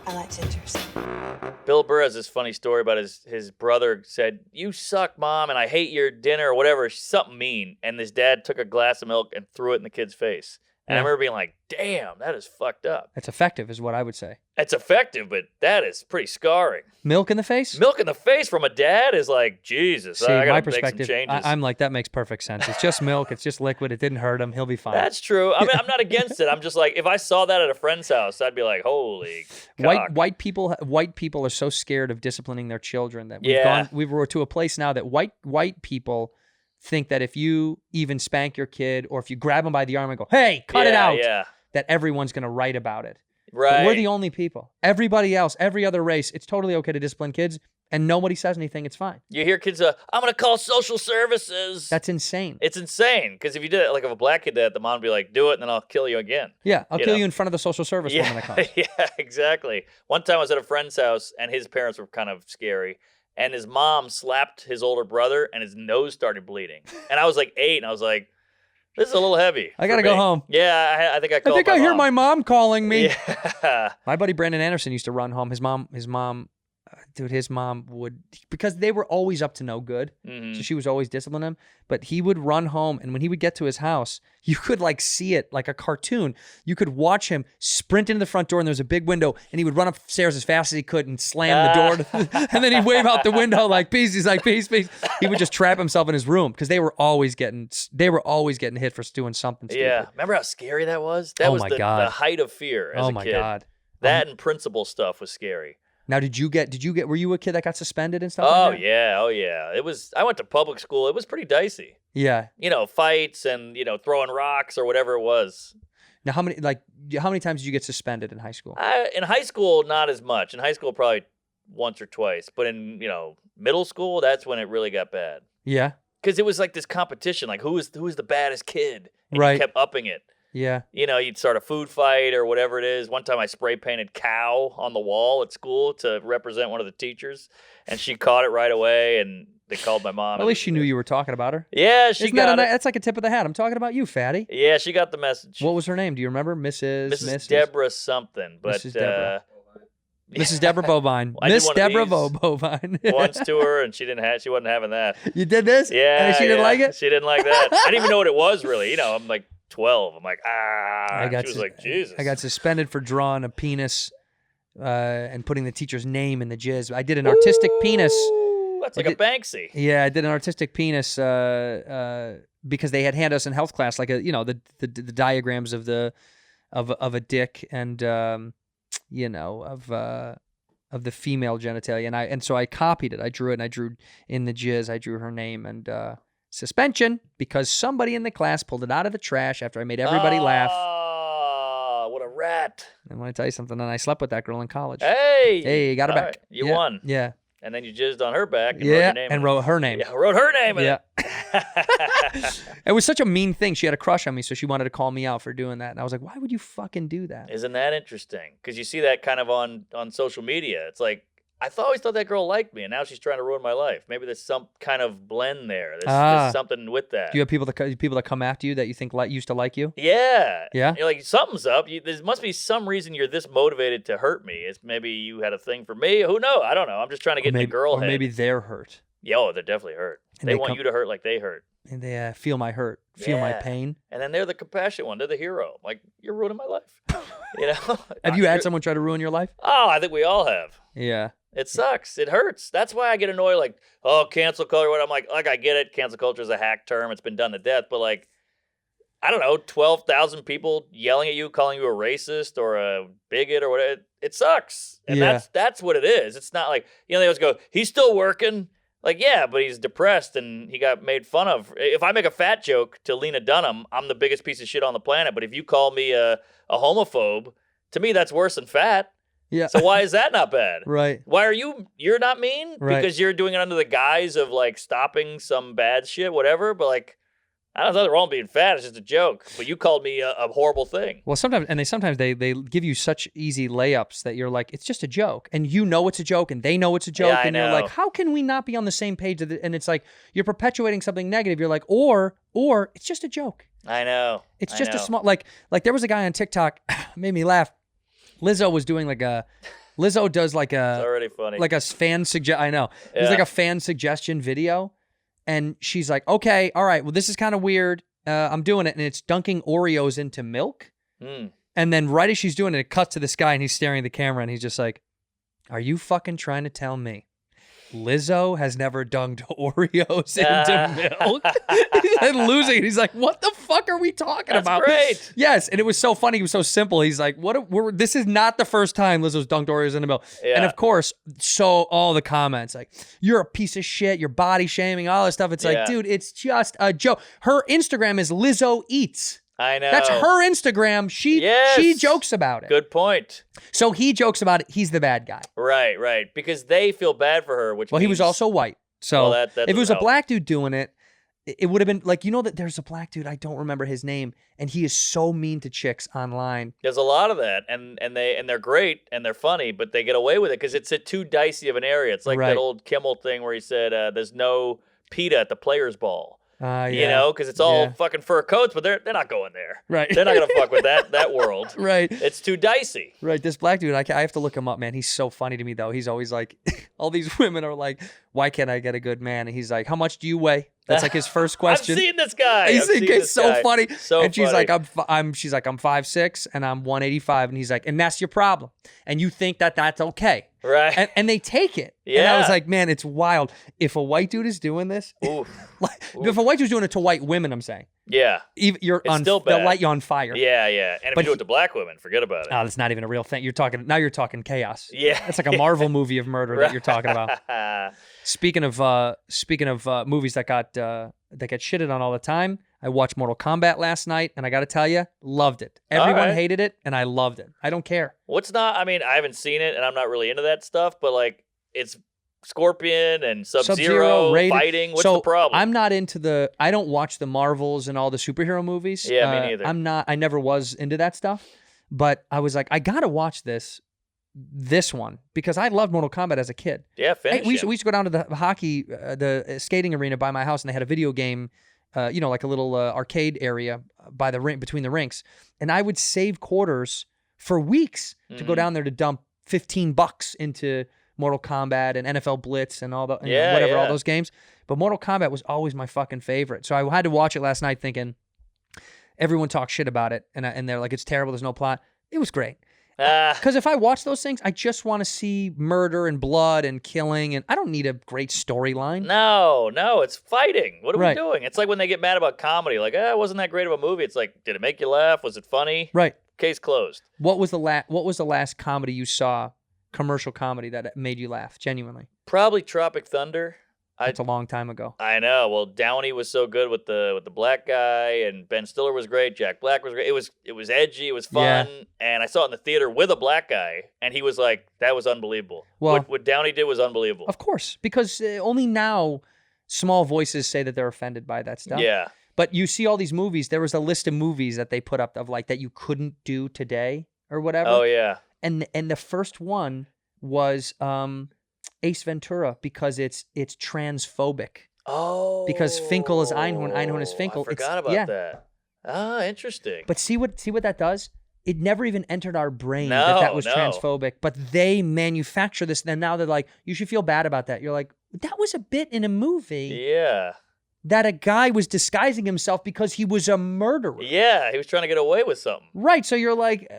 I like gingers. Bill Burr has this funny story about his brother said, "You suck, Mom, and I hate your dinner," or whatever, something mean. And his dad took a glass of milk and threw it in the kid's face. And Yeah. I remember being like, damn, that is fucked up. It's effective, is what I would say. It's effective, but that is pretty scarring. Milk in the face? Milk in the face from a dad is like, Jesus, See, I gotta my make some perspective, changes. I'm like, that makes perfect sense. It's just milk. It's just liquid. It didn't hurt him. He'll be fine. That's true. I mean, I'm not against it. I'm just like, if I saw that at a friend's house, I'd be like, holy cock. White people are so scared of disciplining their children that we're to a place now that white people think that if you even spank your kid or if you grab him by the arm and go, hey, cut it out, that everyone's going to write about it. Right. But we're the only people. Everybody else, every other race, it's totally okay to discipline kids, and nobody says anything. It's fine. You hear kids, I'm going to call social services. That's insane. It's insane, because if you did it, like if a black kid did that, the mom would be like, do it, and then I'll kill you again. Yeah, I'll kill you in front of the social service woman that comes. Yeah, exactly. One time I was at a friend's house, and his parents were kind of scary, and his mom slapped his older brother, and his nose started bleeding. And I was like 8, and I was like, this is a little heavy. I got to go home. Yeah, I think I called I think I hear mom. my mom calling me. Yeah. My buddy Brandon Anderson used to run home. His mom, his mom would, because they were always up to no good. Mm-hmm. So she was always disciplining him. But he would run home, and when he would get to his house, you could like see it like a cartoon. You could watch him sprint into the front door, and there was a big window, and he would run upstairs as fast as he could and slam the door. And then he'd wave out the window like, peace. He's like, peace, peace. He would just trap himself in his room because they were always getting hit for doing something stupid. Yeah. Remember how scary that was? That was the height of fear as a kid. Oh my God. That and principal stuff was scary. Now, were you a kid that got suspended and stuff Oh, like that? yeah. I went to public school. It was pretty dicey. Yeah. Fights and, throwing rocks or whatever it was. Now, how many times did you get suspended in high school? In high school, not as much. In high school, probably once or twice. But in, middle school, that's when it really got bad. Yeah. Because it was like this competition, like who was the baddest kid? And Right. you kept upping it. Yeah. You'd start a food fight or whatever it is. One time I spray painted cow on the wall at school to represent one of the teachers, and she caught it right away, and they called my mom. At least she knew you were talking about her. Yeah, she got it. That's like a tip of the hat. I'm talking about you, fatty. Yeah, she got the message. What was her name? Do you remember? Mrs. Deborah something. But Mrs. Deborah. Mrs. Deborah Bovine. I did Miss one of Deborah these Bovine. once to her, and she wasn't having that. You did this? Yeah. And she didn't like it? She didn't like that. I didn't even know what it was really. I'm like 12. I'm like, she was like, Jesus. I got suspended for drawing a penis and putting the teacher's name in the jizz. I did an artistic penis. That's like a Banksy. Yeah, I did an artistic penis because they had handed us in health class like the diagrams of a dick and of the female genitalia, and so I copied it. I drew it, and I drew in the jizz. I drew her name and suspension because somebody in the class pulled it out of the trash after I made everybody laugh. Oh, what a rat! And when I tell you something, then I slept with that girl in college. Hey, got her all back. right, you won. Yeah. And then you jizzed on her back. And Yeah, wrote her name and wrote her name. Yeah, wrote her name in Yeah. it. It was such a mean thing. She had a crush on me, so she wanted to call me out for doing that. And I was like, why would you fucking do that? Isn't that interesting? Because you see that kind of on social media. It's like, always thought that girl liked me, and now she's trying to ruin my life. Maybe there's some kind of blend there. There's something with that. Do you have people that come after you that you think used to like you? Yeah. Yeah? You're like, something's up. There must be some reason you're this motivated to hurt me. It's maybe you had a thing for me. Who knows? I don't know. I'm just trying to get in the girl or head. maybe they're hurt. Yo, they're definitely hurt. And They they want come- you to hurt like they hurt. And they feel my hurt, feel my Yeah. pain. And then they're the compassionate one. They're the hero. Like, you're ruining my life. Have you had someone try to ruin your life? Oh, I think we all have. Yeah. It sucks. It hurts. That's why I get annoyed. Like, cancel culture. What I'm like, I get it. Cancel culture is a hack term. It's been done to death. But like, I don't know, 12,000 people yelling at you, calling you a racist or a bigot or whatever. It sucks. And Yeah. that's what it is. It's not like, they always go, he's still working. Like, yeah, but he's depressed and he got made fun of. If I make a fat joke to Lena Dunham, I'm the biggest piece of shit on the planet. But if you call me a homophobe, to me, that's worse than fat. Yeah. So why is that not bad? Right. Why are you're not mean? Right. Because you're doing it under the guise of like stopping some bad shit, whatever. But like, I don't know, nothing wrong with being fat. It's just a joke. But you called me a horrible thing. Well, sometimes they give you such easy layups that you're like, it's just a joke, and you know it's a joke, and they know it's a joke, Yeah, I and you're know. like, how can we not be on the same page? And it's like you're perpetuating something negative. You're like, or it's just a joke. I know. It's I just a know. small like there was a guy on TikTok made me laugh. Lizzo was doing Lizzo does like It's already funny. a fan I know. It was Yeah. like a fan suggestion video, and she's like, okay, all right, well, this is kind of weird. I'm doing it, and it's dunking Oreos into milk. Mm. And then right as she's doing it, it cuts to this guy, and he's staring at the camera, and he's just like, are you fucking trying to tell me Lizzo has never dunked Oreos into milk? He's losing it. He's like, what the fuck are we talking That's about? great. Yes, and it was so funny. It was so simple. He's like, this is not the first time Lizzo's dunked Oreos into milk. Yeah. And of course, so all the comments like, you're a piece of shit, you're body shaming, all this stuff. It's Yeah. like, dude, it's just a joke. Her Instagram is Lizzo Eats. I know. That's her Instagram. She jokes about it. Good point. So he jokes about it. He's the bad guy. Right. Because they feel bad for her, which Well, he was means- also white. So Well, that if it was doesn't a help. black dude doing it, it would have been like, that there's a black dude, I don't remember his name, and he is so mean to chicks online. There's a lot of that, and they're great and they're funny, but they get away with it because it's too dicey of an area. It's like Right. that old Kimmel thing where he said, "There's no PETA at the players' ball." Yeah. You know, because it's all Yeah. fucking fur coats, but they're not going there. Right. They're not gonna fuck with that world. Right. It's too dicey. Right. This black dude, I have to look him up, man. He's so funny to me, though. He's always like, all these women are like, why can't I get a good man? And he's like, how much do you weigh? That's like his first question. I've seen this guy. He's I've seen it's this so guy. funny. So and she's funny. like, she's like, I'm 5'6" and I'm 185. And he's like, and that's your problem. And you think that that's okay. Right. And they take it. And I Yeah. was like, man, it's wild. If a white dude is doing this, Oof. like, if a white dude's doing it to white women, I'm saying, Yeah. even It's still they'll bad. light you on fire. Yeah. And if But you do it to black women, forget about it. Oh, that's not even a real thing. You're talking chaos. Yeah. That's like a Marvel movie of murder that you're talking about. Speaking of movies that got shitted on all the time, I watched Mortal Kombat last night, and I got to tell you, loved it. Everyone right. hated it, and I loved it. I don't care. I mean, I haven't seen it, and I'm not really into that stuff, but like, it's Scorpion and Sub-Zero rated. fighting. What's so the problem? I'm not into I don't watch the Marvels and all the superhero movies. Yeah, me neither. I never was into that stuff, but I was like, I got to watch this one because I loved Mortal Kombat as a kid. Yeah, finish We used it. to go down to the hockey, the skating arena by my house, and they had a video game, like a little arcade area by the ring between the rinks, and I would save quarters for weeks to go down there to dump $15 into Mortal Kombat and NFL Blitz and all the Yeah. all those games. But Mortal Kombat was always my fucking favorite, so I had to watch it last night, thinking everyone talks shit about it, and they're like, it's terrible. There's no plot. It was great. Because if I watch those things, I just want to see murder and blood and killing, and I don't need a great storyline. No, it's fighting. What are Right. we doing? It's like when they get mad about comedy, like, it wasn't that great of a movie. It's like, did it make you laugh? Was it funny? Right. Case closed. What was the last comedy you saw, commercial comedy, that made you laugh genuinely? Probably Tropic Thunder. It's a long time ago. I know. Well, Downey was so good with the black guy, and Ben Stiller was great. Jack Black was great. It was edgy. It was fun, and I saw it in the theater with a black guy, and he was like, "That was unbelievable." Well- what Downey did was unbelievable. Of course, because only now small voices say that they're offended by that stuff. Yeah. But you see all these movies. There was a list of movies that they put up of like that you couldn't do today or whatever. Oh yeah. And the first one was Ace Ventura because it's transphobic. Oh. Because Finkel is Einhorn, Einhorn is Finkel. I forgot about that. Ah, interesting. But see what that does? It never even entered our brain No, that was no. transphobic. But they manufacture this, and now they're like, you should feel bad about that. You're like, that was a bit in a movie Yeah. that a guy was disguising himself because he was a murderer. Yeah, he was trying to get away with something. Right. So you're like,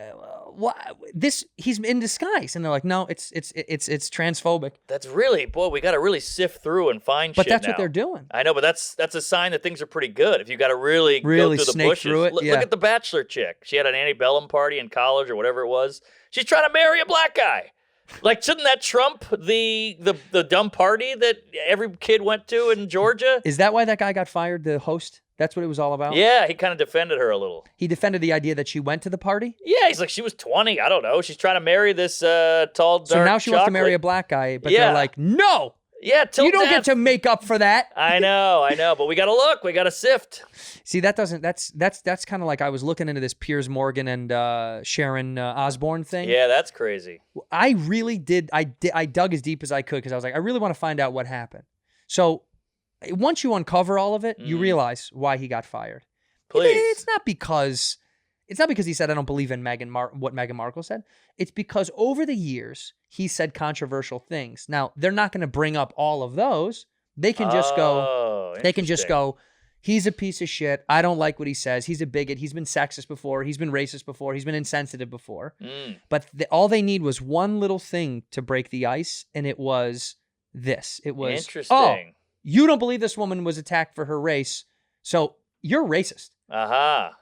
he's in disguise, and they're like, no, it's transphobic. That's really, boy, we got to really sift through and find But shit that's now. what they're doing. I know, but that's a sign that things are pretty good. If you got to really go through the snake bushes. through it, Look yeah. at the Bachelor chick. She had an antebellum party in college or whatever it was. She's trying to marry a black guy. Like, shouldn't that trump the dumb party that every kid went to in Georgia? Is that why that guy got fired, the host? That's what it was all about? Yeah, he kind of defended her a little. He defended the idea that she went to the party? Yeah, he's like, she was 20. I don't know. She's trying to marry this tall, dark So now she wants to marry a chocolate. black guy, but Yeah. they're like, no! Yeah, till You don't death. get to make up for that. I know, but we got to look. We got to sift. See, that's kind of like I was looking into this Piers Morgan and Sharon Osbourne thing. Yeah, that's crazy. I really did. I dug as deep as I could because I was like, I really want to find out what happened. So once you uncover all of it, you realize why he got fired. Please. It's not because he said I don't believe in what Meghan Markle said. It's because over the years he said controversial things. Now they're not going to bring up all of those. They can just go. They can just interesting. go. he's a piece of shit. I don't like what he says. He's a bigot. He's been sexist before. He's been racist before. He's been insensitive before. But all they need was one little thing to break the ice, and it was this. It was, Interesting. oh, you don't believe this woman was attacked for her race, so you're racist. Aha.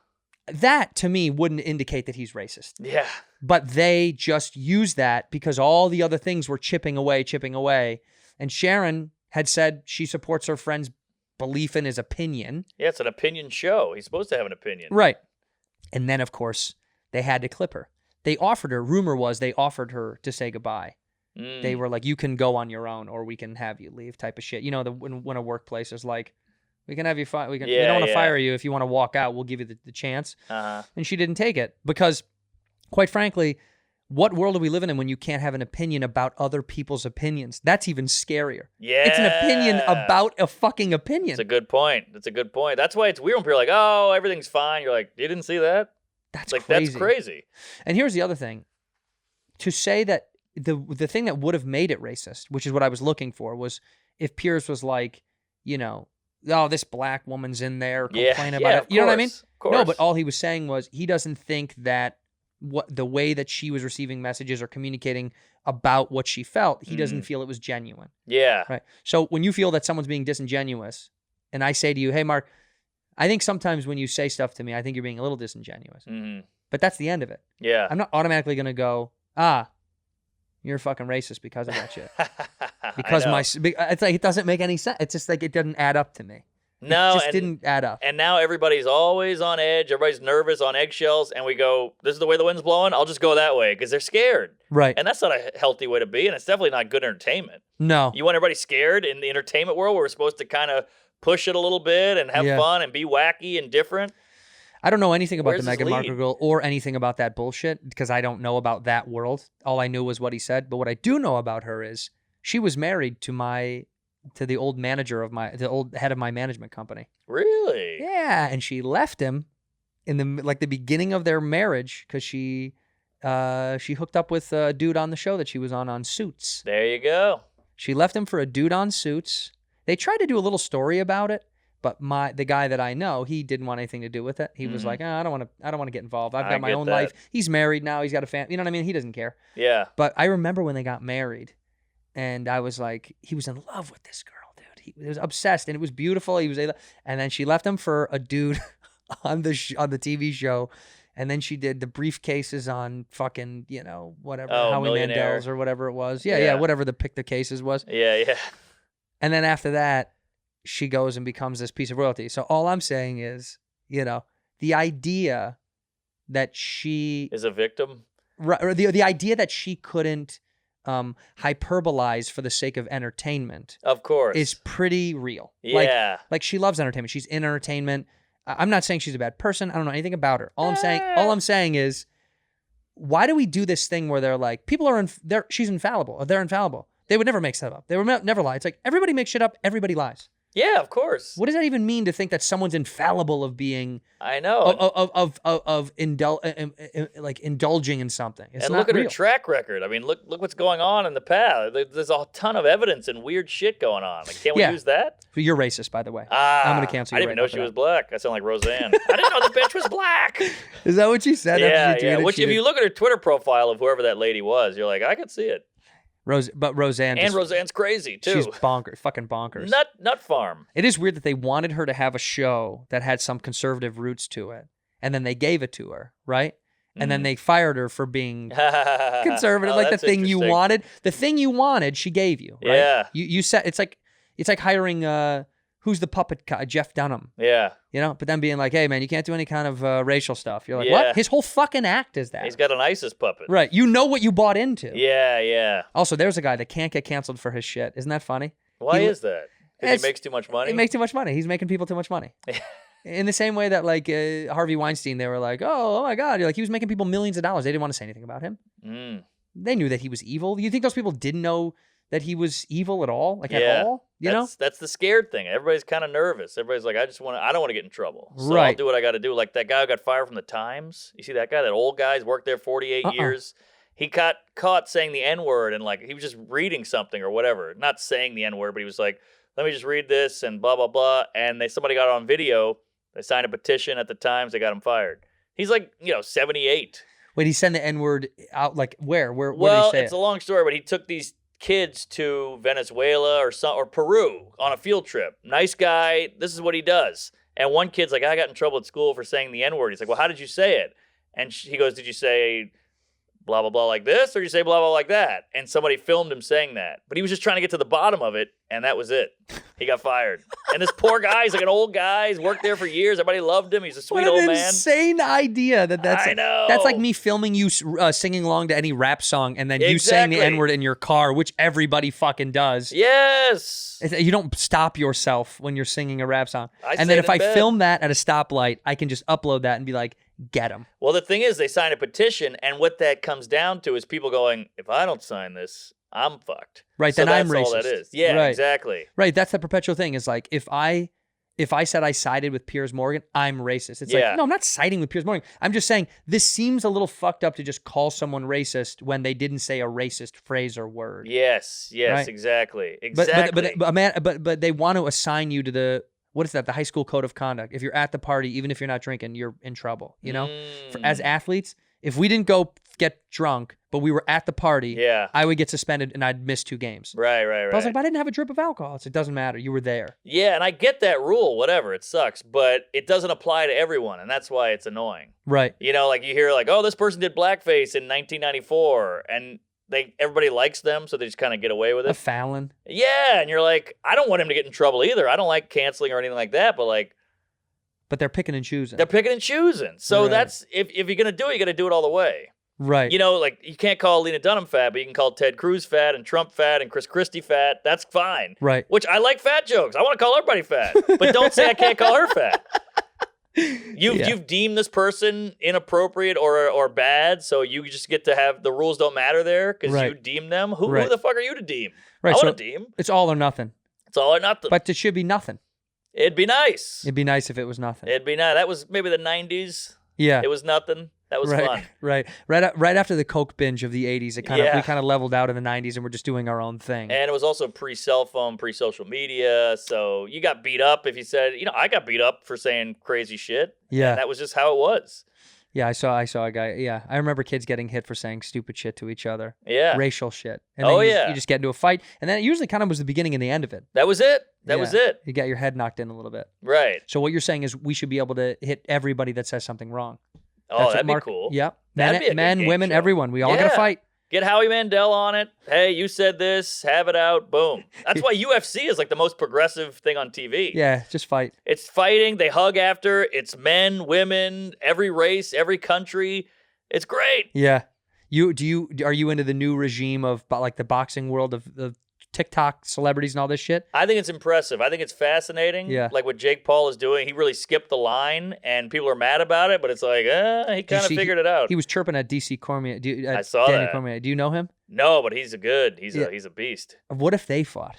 That, to me, wouldn't indicate that he's racist. Yeah. But they just used that because all the other things were chipping away. And Sharon had said she supports her friend's belief in his opinion. Yeah, it's an opinion show. He's supposed to have an opinion. Right. And then, of course, they had to clip her. They offered her, rumor was they offered her to say goodbye. They were like, you can go on your own or we can have you leave type of shit. You know, when a workplace is like, we can have you fire. We don't want to fire you. If you want to walk out, we'll give you the chance. And she didn't take it because, quite frankly, what world are we living in when you can't have an opinion about other people's opinions? That's even scarier. Yeah. It's an opinion about a fucking opinion. That's a good point. That's why it's weird when people are like, oh, everything's fine. You're like, you didn't see that? That's like, crazy. That's crazy. And here's the other thing. To say that the thing that would have made it racist, which is what I was looking for, was if Pierce was like, you know, oh, this black woman's in there complaining about it. You know what I mean? No, but all he was saying was he doesn't think that the way that she was receiving messages or communicating about what she felt, he doesn't feel it was genuine. Yeah. Right. So when you feel that someone's being disingenuous, and I say to you, hey, Mark, I think sometimes when you say stuff to me, I think you're being a little disingenuous. But that's the end of it. Yeah. I'm not automatically going to go, you're a fucking racist because of that shit. Because it's like, it doesn't make any sense. It's just like, it doesn't add up to me. No, it just didn't add up. And now everybody's always on edge. Everybody's nervous, on eggshells. And we go, this is the way the wind's blowing. I'll just go that way because they're scared. Right. And that's not a healthy way to be. And it's definitely not good entertainment. No. You want everybody scared in the entertainment world where we're supposed to kind of push it a little bit and have fun and be wacky and different. I don't know anything about Where's the this Meghan lead? Markle girl or anything about that bullshit because I don't know about that world. All I knew was what he said. But what I do know about her is she was married to the old manager the old head of my management company. Really? Yeah, and she left him in the beginning of their marriage because she hooked up with a dude on the show that she was on Suits. There you go. She left him for a dude on Suits. They tried to do a little story about it. But the guy that I know, he didn't want anything to do with it. He was like, I don't want to get involved. I've got my own life. He's married now. He's got a family. You know what I mean? He doesn't care. Yeah. But I remember when they got married, and I was like, he was in love with this girl, dude. He was obsessed, and it was beautiful. And then she left him for a dude on the TV show, and then she did the briefcases on fucking, you know, whatever, Howie Millionaire. Mandel's or whatever it was. Yeah, whatever the pick the cases was. Yeah. And then after that, she goes and becomes this piece of royalty. So all I'm saying is, you know, the idea that she is a victim, or the idea that she couldn't hyperbolize for the sake of entertainment, of course, is pretty real. Yeah, like she loves entertainment. She's in entertainment. I'm not saying she's a bad person. I don't know anything about her. All I'm saying is, why do we do this thing where they're like, people are she's infallible, or they're infallible. They would never make stuff up. They would never lie. It's like everybody makes shit up. Everybody lies. Yeah, of course. What does that even mean to think that someone's infallible of being? I know. Like indulging in something. It's and not look at real. her track record. I mean, look what's going on in the past. There's a ton of evidence and weird shit going on. Like, can't we use that? You're racist, by the way. I'm gonna cancel you. I didn't even know she was black. I sound like Rosende. I didn't know the bitch was black. Is that what you said? Yeah. Which, if you look at her Twitter profile of whoever that lady was, you're like, I could see it. Roseanne. And Roseanne's crazy, too. She's bonkers. Fucking bonkers. Nut farm. It is weird that they wanted her to have a show that had some conservative roots to it. And then they gave it to her, right? And then they fired her for being conservative. Like the thing you wanted. The thing you wanted, she gave you, right? Yeah. You said it's like hiring who's the puppet guy? Jeff Dunham. Yeah. You know, but then being like, hey man, you can't do any kind of racial stuff. You're like, Yeah. what? His whole fucking act is that. He's got an ISIS puppet. Right. You know what you bought into. Yeah. Also, there's a guy that can't get canceled for his shit. Isn't that funny? Why is that? Because he makes too much money? He makes too much money. He's making people too much money. In the same way that like Harvey Weinstein, they were like, oh my God. You're like, he was making people millions of dollars. They didn't want to say anything about him. They knew that he was evil. You think those people didn't know that he was evil at all? Like at all? You know? That's the scared thing. Everybody's kind of nervous. Everybody's like, I don't want to get in trouble. So Right. I'll do what I got to do. Like that guy who got fired from the Times. You see that guy? That old guy's worked there 48 years. He got caught saying the NWord and like he was just reading something or whatever. Not saying the NWord, but he was like, let me just read this and blah, blah, blah. And somebody got it on video. They signed a petition at the Times. They got him fired. He's like, 78. Wait, he sent the N-word out like where? Where Well, did he say it's a long story, but he took these kids to Venezuela or Peru on a field trip. Nice guy. This is what he does. And one kid's like, I got in trouble at school for saying the N-word. He's like, well, how did you say it? And he goes, did you say blah, blah, blah like this, or did you say blah, blah like that? And somebody filmed him saying that. But he was just trying to get to the bottom of it, and that was it. He got fired. And this poor guy, he's like an old guy. He's worked there for years. Everybody loved him. He's a sweet old What an man. insane idea that's I know. That's like me filming you singing along to any rap song and then you saying the Exactly. N-word in your car, which everybody fucking does. Yes. You don't stop yourself when you're singing a rap song. I And say then it if in I bed. film that at a stoplight, I can just upload that and be like, get him. Well, the thing is, they signed a petition, and what that comes down to is people going, if I don't sign this, I'm fucked. Right, So then I'm that's all that racist. is. Yeah, Right. exactly. Right, that's the perpetual thing is like if I said I sided with Piers Morgan, I'm racist. It's Yeah. like, no, I'm not siding with Piers Morgan. I'm just saying this seems a little fucked up to just call someone racist when they didn't say a racist phrase or word. Yes, Right. exactly. But Exactly. but they want to assign you to the what is that? The high school code of conduct. If you're at the party, even if you're not drinking, you're in trouble. You know, as athletes, if we didn't go get drunk, but we were at the party, Yeah. I would get suspended and I'd miss 2 games. Right. But I was like, but I didn't have a drip of alcohol. It's, it doesn't matter. You were there. Yeah, and I get that rule, whatever, it sucks, but it doesn't apply to everyone, and that's why it's annoying. Right. Like you hear like, oh, this person did blackface in 1994, and everybody likes them, so they just kind of get away with A it. Fallon. Yeah, and you're like, I don't want him to get in trouble either. I don't like canceling or anything like that, but like, But they're picking and choosing. they're picking and choosing. So Right. that's, if you're going to do it, you got to do it all the way. Right. Like you can't call Lena Dunham fat, but you can call Ted Cruz fat and Trump fat and Chris Christie fat. That's fine. Right. Which I like fat jokes. I want to call everybody fat, but don't say I can't call her fat. You've deemed this person inappropriate or bad, so you just get to have the rules don't matter there because Right. you deem them. Who Right. the fuck are you to deem? Right, I so- want to deem. It's all or nothing. It's all or nothing. But it should be nothing. It'd be nice. It'd be nice if it was nothing. It'd be nice. That was maybe the 90s. Yeah. It was nothing. That was right, fun. Right after the Coke binge of the 80s, we Yeah. kind of leveled out in the 90s and we're just doing our own thing. And it was also pre-cell phone, pre-social media. So you got beat up if you said, I got beat up for saying crazy shit. Yeah. And that was just how it was. Yeah, I saw a guy. Yeah, I remember kids getting hit for saying stupid shit to each other. Yeah. Racial shit. And Oh, then yeah. you just get into a fight. And then it usually kind of was the beginning and the end of it. That was it. That Yeah. was it. You get your head knocked in a little bit. Right. So what you're saying is we should be able to hit everybody that says something wrong. Oh, That's what that'd Mark- be cool. Yep. That'd be a good Men, game women, show. everyone. We all got to Yeah. fight. Get Howie Mandel on it. Hey, you said this. Have it out. Boom. That's why UFC is like the most progressive thing on TV. Yeah, just fight. It's fighting. They hug after. It's men, women, every race, every country. It's great. Yeah. Are you into the new regime of like the boxing world of TikTok celebrities and all this shit? I think it's impressive. I think it's fascinating. Yeah. Like what Jake Paul is doing. He really skipped the line, and people are mad about it, but it's like, he Did you kind of see- figured it out. He was chirping at DC Cormier. I saw Danny that. Cormier. Do you know him? No, but he's he's Yeah. a beast. What if they fought?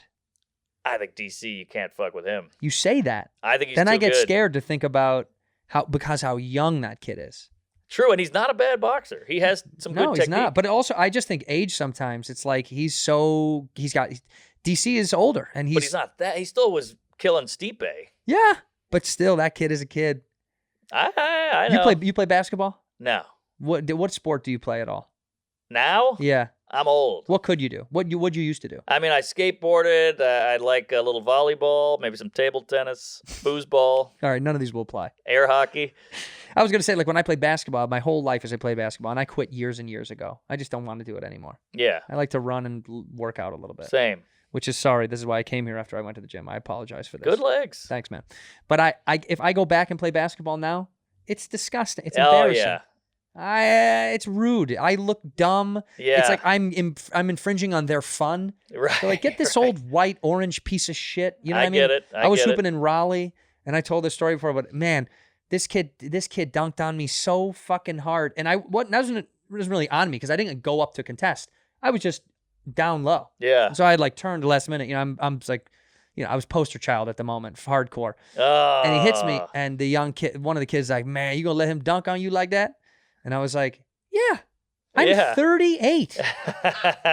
I think DC, you can't fuck with him. You say that. I think he's Then too I get good. scared to think about how young that kid is. True, and he's not a bad boxer. He has some No, good he's technique. not. But also, I just think age sometimes. It's like DC is older, and But he's not that. He still was killing Stipe. Yeah, but still, that kid is a kid. I know. You play basketball? No. What sport do you play at all? Now? Yeah. I'm old. What could you do? What you used to do? I mean, I skateboarded. I'd like a little volleyball, maybe some table tennis, foosball, All right, none of these will apply. air hockey. I was gonna say, like, when I played basketball, my whole life is I played basketball, and I quit years and years ago. I just don't want to do it anymore. Yeah, I like to run and work out a little bit. same. Which is sorry. This is why I came here after I went to the gym. I apologize for this. Good legs. Thanks, man. But if I go back and play basketball now, it's disgusting. It's Oh, embarrassing. yeah. It's rude. I look dumb. Yeah. It's like I'm infringing on their fun. Right. They're like, get this old white orange piece of shit. You know what I mean? get it. I was get it. hooping in Raleigh, and I told this story before, but man, this kid dunked on me so fucking hard, and that wasn't really on me because I didn't go up to contest. I was just down low. Yeah. So I had like turned last minute. You know, I'm like, you know, I was poster child at the moment, hardcore. Oh. And he hits me, and the young kid, one of the kids, is like, man, you gonna let him dunk on you like that? And I was like, yeah. I'm Yeah. 38.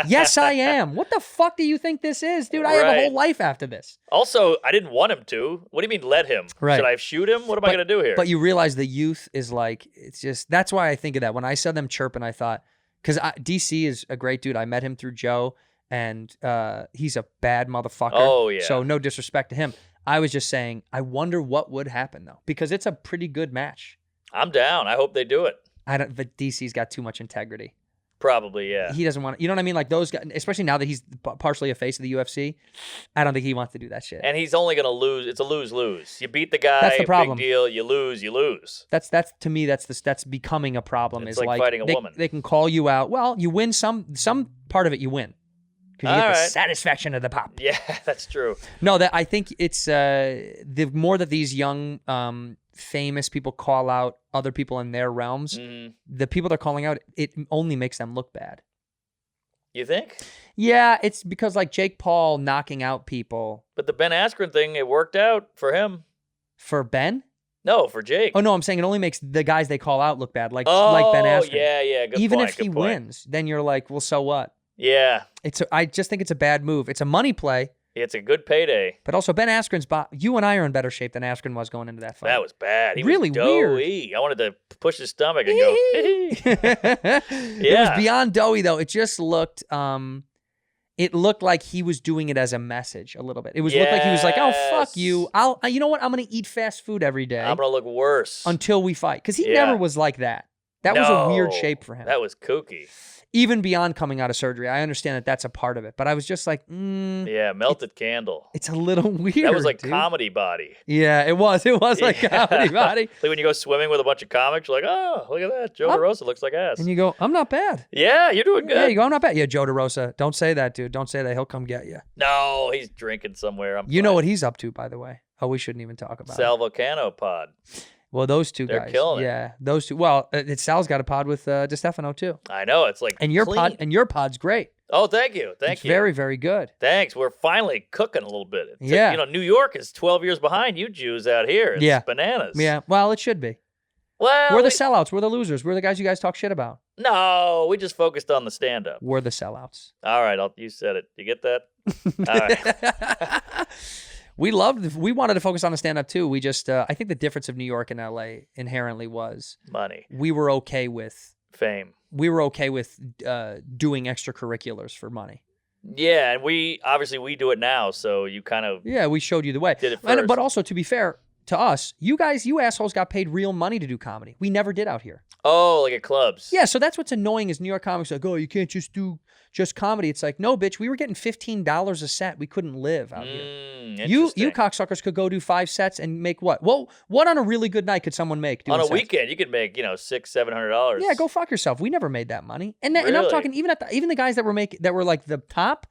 Yes, I am. What the fuck do you think this is? Dude, I have a Right. whole life after this. Also, I didn't want him to. What do you mean let him? Right. Should I shoot him? What am I going to do here? But you realize the youth is like, it's just, that's why I think of that. When I saw them chirping, I thought, because DC is a great dude. I met him through Joe, and he's a bad motherfucker. Oh, yeah. So no disrespect to him. I was just saying, I wonder what would happen, though, because it's a pretty good match. I'm down. I hope they do it. But DC's got too much integrity. Probably, yeah. He doesn't want to, you know what I mean? Like those guys, especially now that he's partially a face of the UFC, I don't think he wants to do that shit. And he's only going to lose. It's a lose-lose. You beat the guy, That's the problem. big deal. You lose, you lose. That's to me, that's becoming a problem. It's is like fighting a woman. They can call you out. Well, you win some part of it. You win because you All get the right. satisfaction of the pop. Yeah, that's true. No, that I think it's the more that these young famous people call out other people in their realms, the people they're calling out, it only makes them look bad. You think? Yeah, it's because like Jake Paul knocking out people But the Ben Askren thing, it worked out for him. for Ben. No, for Jake. Oh no, I'm saying it only makes the guys they call out look bad, like Ben Askren. yeah. Good Even point, if he good point. wins, then you're like, well, so what? Yeah, I just think it's a bad move. It's a money play, it's a good payday. but also Ben Askren's. You and I are in better shape than Askren was going into that fight. That was bad. He Really was weird. doughy. I wanted to push his stomach and go, It Yeah. was beyond doughy though. It just looked. It looked like he was doing it as a message a little bit. It was looked like he was like, "Oh fuck Yes. you! You know what? I'm gonna eat fast food every day I'm going to look worse. until we fight." Because he Yeah. never was like that. That was a weird No, shape for him. That was kooky. Even beyond coming out of surgery, I understand that that's a part of it. But I was just like, Yeah, melted candle. it's a little weird. That was like dude. comedy body. Yeah, it was. It was like Yeah. comedy body. Like when you go swimming with a bunch of comics, you're like, oh, look at that. Joe DeRosa looks like ass. And you go, I'm not bad. Yeah, you're doing good. Yeah, you go, I'm not bad. Yeah, Joe DeRosa. Don't say that, dude. Don't say that. He'll come get you. No, he's drinking somewhere. You know what he's up to, by the way. Oh, we shouldn't even talk about it. Sal Volcano pod. Well, those two They're guys. killing it. Yeah, those two. Well, Sal's got a pod with DeStefano too. I know. It's like And your clean. pod's great. Oh, thank you. Thank It's you. very, very good. Thanks. We're finally cooking a little bit. It's Yeah. New York is 12 years behind you Jews out here. It's Yeah. bananas. Yeah, well, it should be. Well, We're the sellouts. We're the losers. We're the guys you guys talk shit about. no, we just focused on the stand-up. We're the sellouts. All right, you said it. You get that? All right. We wanted to focus on the stand-up too. We just, I think the difference of New York and LA inherently was Money, we were okay with doing extracurriculars for money. Yeah, and we do it now, so you kind of Yeah, we showed you the way. Did it first. But also, to be fair to us, you assholes got paid real money to do comedy. We never did out here. like at clubs. Yeah, so that's what's annoying is New York comics are like, oh, you can't just do just comedy. It's like, no, bitch, we were getting $15 a set. We couldn't live out here. You Interesting. cocksuckers could go do 5 sets and make what? Well, what on a really good night could someone make? Doing On a sets? weekend, you could make $600-$700. Yeah, go fuck yourself. We never made that money. And I'm Really? talking even the guys that were like the top,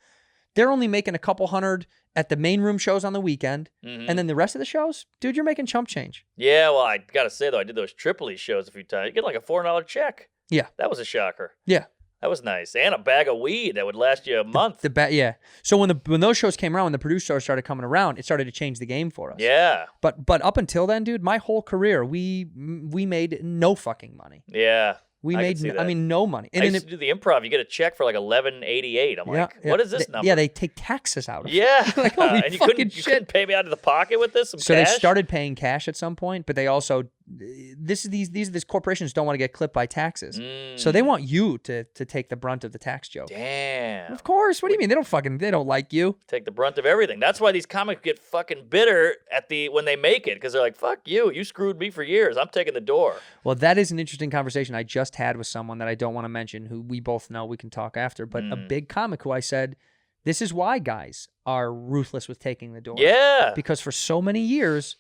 they're only making a couple hundred at the main room shows on the weekend, and then the rest of the shows, dude, you're making chump change. Yeah, well, I gotta say though, I did those Tripoli shows a few times. You get like a $400 check. Yeah, That was a shocker. yeah. That was nice, and a bag of weed that would last you a month. Yeah. So when those shows came around, when the producers started coming around, it started to change the game for us. Yeah, But up until then, dude, my whole career, we made no fucking money. yeah. We I made, can see that. no money. I used to do the improv. You get a check for like $11.88. I'm like, what is this number? Yeah, they take taxes out of it. Yeah, Like, holy and you fucking couldn't pay me out of the pocket with this. Some So cash? they started paying cash at some point, but they also these corporations don't want to get clipped by taxes, so they want you to take the brunt of the tax joke. Damn. Of course. What do you mean? They don't like you. Take the brunt of everything. That's why these comics get fucking bitter when they make it, because they're like, "Fuck you! You screwed me for years. I'm taking the door." Well, that is an interesting conversation I just had with someone that I don't want to mention, who we both know. We can talk after, but a big comic who I said, "This is why guys are ruthless with taking the door." Yeah. Because for so many years,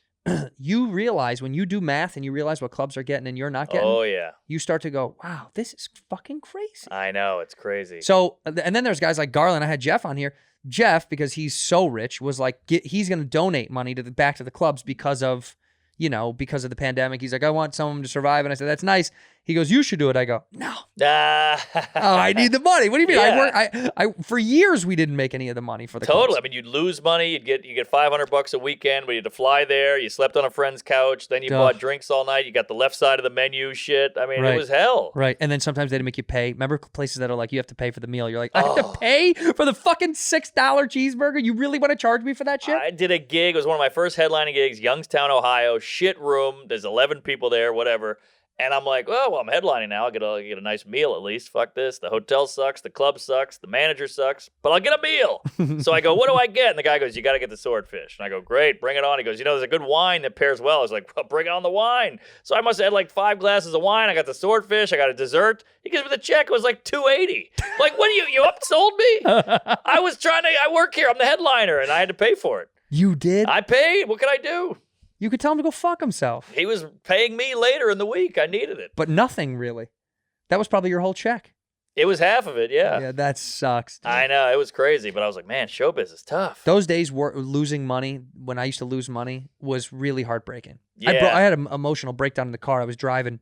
you realize when you do math and you realize what clubs are getting and you're not getting, Oh yeah. you start to go, wow, this is fucking crazy. I know, it's crazy. So, and then there's guys like Garland. I had Jeff on here. Jeff, because he's so rich, was like, he's going to donate money back to the clubs because of the pandemic. He's like, I want someone to survive. And I said, that's nice. He goes, you should do it. I go, no. Oh, I need the money. What do you mean? Yeah. I for years we didn't make any of the money for the Totally. clubs. I mean, you'd lose money. You get $500 a weekend, but you had to fly there. You slept on a friend's couch. Then you Duh. bought drinks all night. You got the left side of the menu shit. I mean, Right. it was hell. Right. And then sometimes they didn't make you pay. Remember places that are like, you have to pay for the meal. You're like, I have to pay for the fucking $6 cheeseburger? You really want to charge me for that shit? I did a gig. It was one of my first headlining gigs, Youngstown, Ohio. Shit room. There's 11 people there, whatever. And I'm like, well, I'm headlining now. I'll get a nice meal at least. Fuck this. The hotel sucks. The club sucks. The manager sucks. But I'll get a meal. So I go, what do I get? And the guy goes, you got to get the swordfish. And I go, great. Bring it on. He goes, there's a good wine that pairs well. I was like, well, bring on the wine. So I must have had like 5 glasses of wine. I got the swordfish. I got a dessert. He gives me the check. It was like $280. Like, what you upsold me? I work here. I'm the headliner. And I had to pay for it. You did? I paid. What could I do? You could tell him to go fuck himself. He was paying me later in the week. I needed it. But nothing really. That was probably your whole check. It was half of it, yeah. Yeah, that sucks. Dude. I know. It was crazy. But I was like, man, showbiz is tough. Those days losing money, when I used to lose money, was really heartbreaking. Yeah. I had an emotional breakdown in the car. I was driving,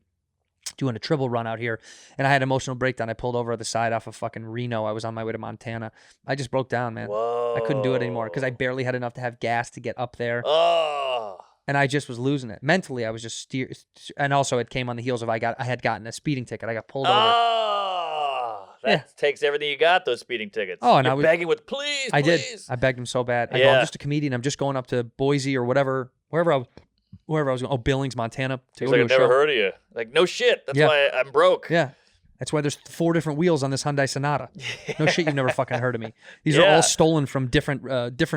doing a triple run out here, and I had an emotional breakdown. I pulled over at the side off of fucking Reno. I was on my way to Montana. I just broke down, man. Whoa. I couldn't do it anymore because I barely had enough to have gas to get up there. Oh. And I just was losing it. Mentally, I was just and also it came on the heels of I had gotten a speeding ticket. I got pulled over. Oh. That takes everything you got, those speeding tickets. Oh, and You're I was begging with, please, I did. please. I begged him so bad. I go, I'm just a comedian. I'm just going up to Boise or wherever I was going. Oh, Billings, Montana. To He's go like, to I've a never show. heard of you. Like, no shit. That's Yeah. why I'm broke. Yeah. That's why there's 4 different wheels on this Hyundai Sonata. No shit, you've never fucking heard of me. These are Yeah. all stolen from different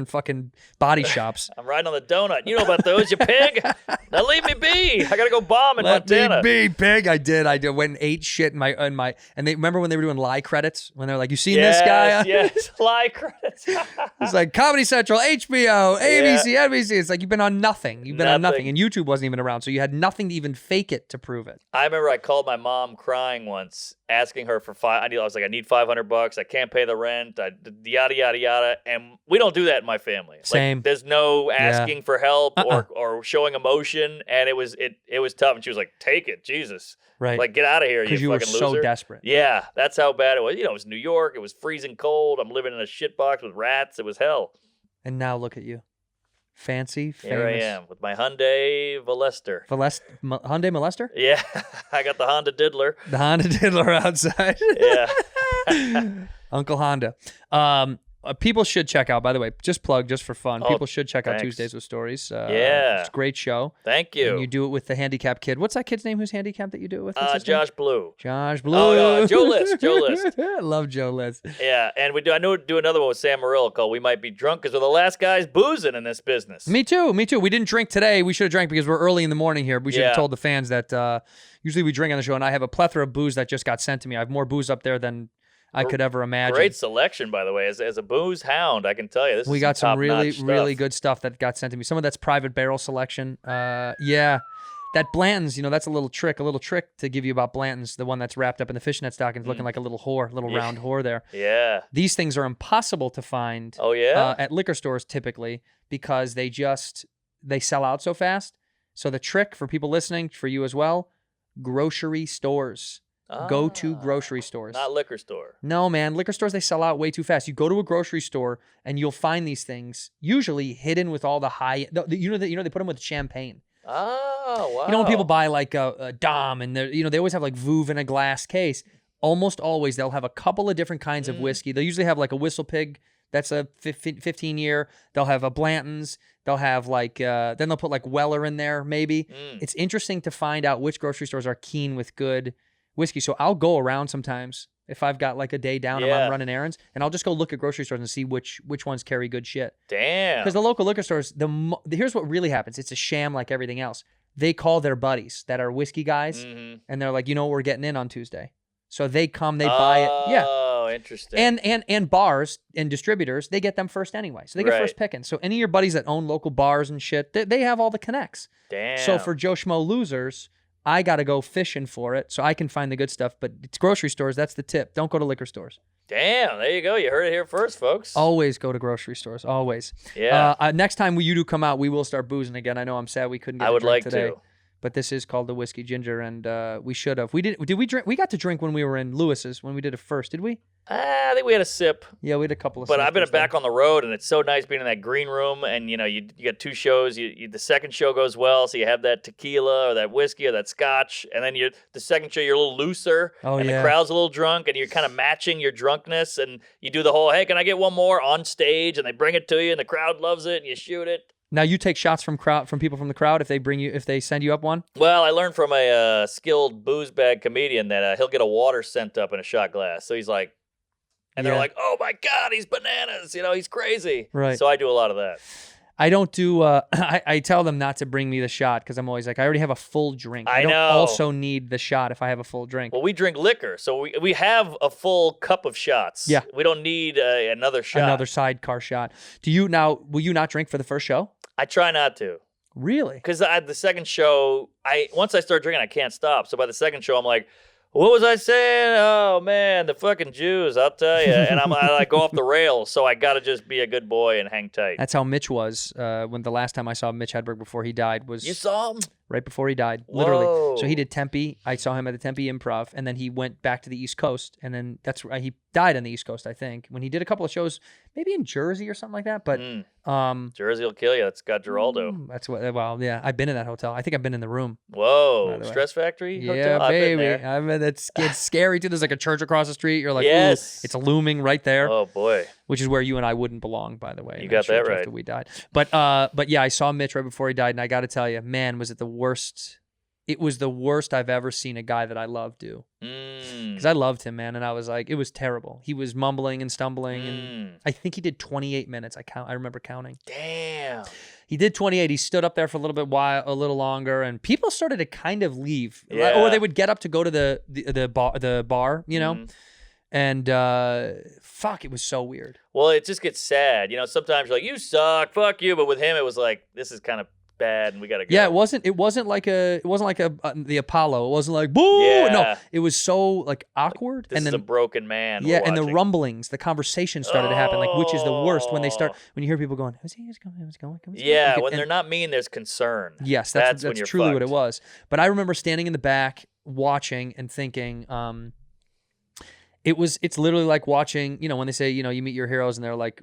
fucking body shops. I'm riding on the donut. You know about those, you pig. Now leave me be. I got to go bomb in Montana. Let me be, pig. I did. Went and ate shit in my and they remember when they were doing lie credits when they're like, you seen this guy? Yes, lie credits. It's like Comedy Central, HBO, ABC, NBC. It's like you've been on nothing. You've been on nothing, Nothing. and YouTube wasn't even around, so you had nothing to even fake it to prove it. I remember I called my mom crying once, asking her for I was like, I need $500. I can't pay the rent. Yada yada yada. And we don't do that in my family. Same. Like, there's no asking for help or showing emotion. And it was tough. And she was like, take it, Jesus. Right. Like, get out of here, you Because you were fucking so loser. desperate. Yeah, that's how bad it was. It was New York. It was freezing cold. I'm living in a shit box with rats. It was hell. And now look at you. Fancy, famous. Here I am with my Hyundai Veloster. Hyundai Molester? Yeah, I got the Honda Diddler. The Honda Diddler outside. Yeah. Uncle Honda. People should check out, by the way, just for fun. Oh, People should check out thanks. Tuesdays with Stories. Yeah. It's a great show. Thank you. And you do it with the handicapped kid. What's that kid's name who's handicapped that you do it with? What's his name? Josh Blue. Josh Blue. Oh, Joe List. Joe List. I love Joe List. Yeah, and I know do another one with Sam Morril called We Might Be Drunk because we're the last guys boozing in this business. Me too. We didn't drink today. We should have drank because we're early in the morning here. We should have Yeah. told the fans that usually we drink on the show, and I have a plethora of booze that just got sent to me. I have more booze up there than I could ever imagine. Great selection, by the way. As a booze hound, I can tell you. We is got some really, top-notch really stuff. good stuff that got sent to me. Some of that's private barrel selection. Yeah. That Blanton's, that's a little trick to give you about Blanton's, the one that's wrapped up in the fishnet stockings, looking like a little whore, round whore there. Yeah. These things are impossible to find Oh, yeah? at liquor stores typically because they sell out so fast. So the trick for people listening, for you as well, grocery stores. Go to grocery stores. Not liquor store. No, man. Liquor stores, they sell out way too fast. You go to a grocery store and you'll find these things usually hidden with all the high, they put them with champagne. Oh, wow. When people buy like a Dom and they always have like Vouv in a glass case. Almost always they'll have a couple of different kinds of whiskey. They'll usually have like a Whistle Pig. That's a 15-year. They'll have a Blanton's. They'll have like, then they'll put like Weller in there maybe. It's interesting to find out which grocery stores are keen with good whiskey. So I'll go around sometimes if I've got like a day down and I'm running errands, and I'll just go look at grocery stores and see which ones carry good shit. Damn. Because the local liquor stores, here's what really happens. It's a sham like everything else. They call their buddies that are whiskey guys, and they're like, what we're getting in on Tuesday. So they come, they buy it. Yeah. Oh, interesting. And bars and distributors, they get them first anyway. So they get first picking. So any of your buddies that own local bars and shit, they have all the connects. Damn. So for Joe Schmo losers, I got to go fishing for it so I can find the good stuff. But it's grocery stores. That's the tip. Don't go to liquor stores. Damn. There you go. You heard it here first, folks. Always go to grocery stores. Always. Yeah. Next time you do come out, we will start boozing again. I know I'm sad we couldn't get I a would drink like today. to. but this is called the whiskey ginger, and we should have. Did we drink? We got to drink when we were in Lewis's when we did it first. Did we? I think we had a sip. Yeah, we had a couple of. But I've been sips back on the road, and it's so nice being in that green room. And you got 2 shows. The second show goes well, so you have that tequila or that whiskey or that scotch, and then the second show you're a little looser, and the crowd's a little drunk, and you're kind of matching your drunkenness, and you do the whole "Hey, can I get one more?" on stage, and they bring it to you, and the crowd loves it, and you shoot it. Now you take shots from people from the crowd if they send you up one. Well, I learned from a skilled booze bag comedian that he'll get a water sent up in a shot glass. So he's like. And they're like, "Oh my God, he's bananas! He's crazy." Right. So I do a lot of that. I don't do. I tell them not to bring me the shot because I'm always like, I already have a full drink. I don't know. also need the shot if I have a full drink. Well, we drink liquor, so we have a full cup of shots. Yeah. We don't need another shot. Another sidecar shot. Will you not drink for the first show? I try not to. Really? Because the second show, once I start drinking, I can't stop. So by the second show, I'm like, what was I saying? Oh, man, the fucking Jews, I'll tell you. And I go off the rails, so I got to just be a good boy and hang tight. That's how Mitch was when the last time I saw Mitch Hedberg before he died was... You saw him? Right before he died, literally. Whoa. So he did Tempe. I saw him at the Tempe Improv, and then he went back to the East Coast, and then he died on the East Coast, I think, when he did a couple of shows, maybe in Jersey or something like that. But Jersey will kill you. That's got Geraldo. That's what. Well, yeah, I've been in that hotel. I think I've been in the room. Whoa, Stress Factory Yeah, Hotel? I've baby. been there. I mean, it's scary too. There's like a church across the street. You're like, yes, ooh, it's looming right there. Oh boy. Which is where you and I wouldn't belong, by the way. You got that right. After we died. But yeah, I saw Mitch right before he died, and I got to tell you, man, was it the worst. It was the worst I've ever seen a guy that I love do. Because I loved him, man, and I was like, it was terrible. He was mumbling and stumbling, and I think he did 28 minutes. I remember counting. Damn. He did 28. He stood up there for a little longer, and people started to kind of leave, Yeah. or they would get up to go to the bar, you know. And fuck, it was so weird. Well, it just gets sad. Sometimes you're like, you suck, fuck you. But with him, it was like, this is kind of bad, and we gotta go. Yeah, it wasn't like the Apollo. It wasn't like boo. Yeah. No, it was so like awkward. This and is then a broken man. yeah, we're and the watching. rumblings, the conversation started to happen. Like, which is the worst when you hear people going, "Who's he? Who's going? Who's going?" Yeah, when they're not mean, there's concern. Yes, that's that's when you're truly what fucked. it was. But I remember standing in the back, watching and thinking. It's literally like watching, when they say, you meet your heroes and they're like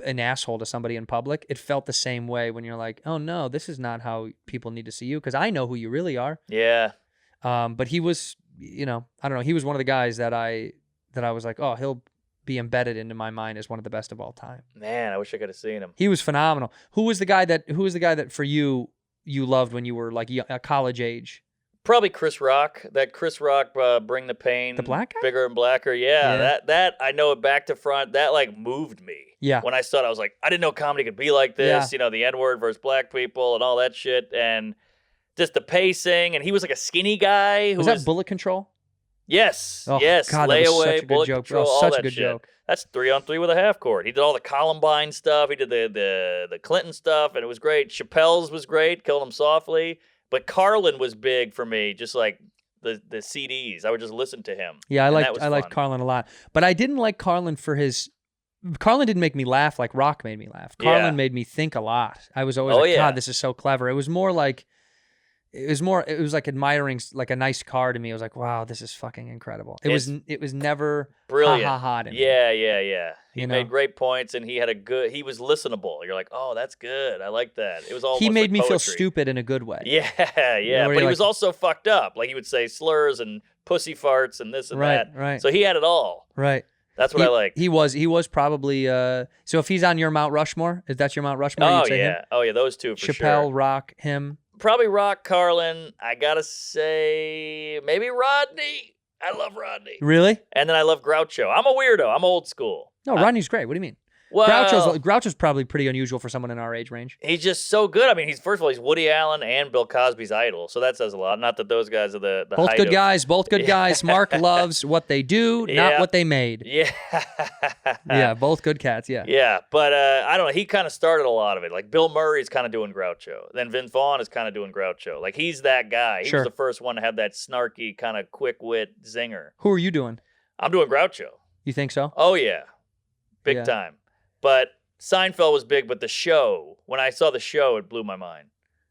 an asshole to somebody in public. It felt the same way when you're like, oh no, this is not how people need to see you because I know who you really are. Yeah. But he was, I don't know. He was one of the guys that I was like, oh, he'll be embedded into my mind as one of the best of all time. Man, I wish I could have seen him. He was phenomenal. Who was the guy that for you loved when you were like a college age? Probably Chris Rock. That Chris Rock Bring the Pain. The black guy? Bigger and Blacker. Yeah. That I know it back to front. That like moved me. Yeah. When I saw it, I was like, I didn't know comedy could be like this. The NWord versus black people and all that shit. And just the pacing. And he was like a skinny guy. Was that Bullet Control? Yes. Oh, yes. God, that was such a Layaway, good Bullet joke. Control, Oh, all such a that good shit. joke. That's 3-on-3 with a half court. He did all the Columbine stuff. He did the Clinton stuff, and it was great. Chappelle's was great. Killed Him Softly. But Carlin was big for me, just like the CDs. I would just listen to him. Yeah, I liked Carlin a lot. But I didn't like Carlin for his... Carlin didn't make me laugh like Rock made me laugh. Carlin made me think a lot. I was always God, this is so clever. It was more like... It was like admiring like a nice car to me. I was like, wow, this is fucking incredible. It was never brilliant. Ha to me. Yeah. He made great points, and he was listenable. You're like, oh, that's good. I like that. It was almost he made like me feel poetry. stupid in a good way. Yeah. But he was also fucked up. Like he would say slurs and pussy farts and this and that. Right. So he had it all. Right. That's what I like. He was probably so if he's on your Mount Rushmore, is that your Mount Rushmore? Oh you'd say yeah. him? Oh yeah, those two for sure. Chappelle, Rock, him. Probably Rock, Carlin. I gotta say, maybe Rodney. I love Rodney. Really? And then I love Groucho. I'm a weirdo. I'm old school. No, Rodney's great. What do you mean? Well, Groucho's probably pretty unusual for someone in our age range. He's just so good. I mean, first of all, he's Woody Allen and Bill Cosby's idol, so that says a lot. Not that those guys are the both height good of... guys. Both good guys. Mark loves what they do, not what they made. Yeah. Yeah, both good cats. Yeah. Yeah, but I don't know. He kind of started a lot of it. Like Bill Murray's kind of doing Groucho. Then Vince Vaughn is kind of doing Groucho. Like he's that guy. He was the first one to have that snarky kind of quick wit zinger. Who are you doing? I'm doing Groucho. You think so? Oh yeah, big time. But Seinfeld was big, but the show, when I saw the show, it blew my mind.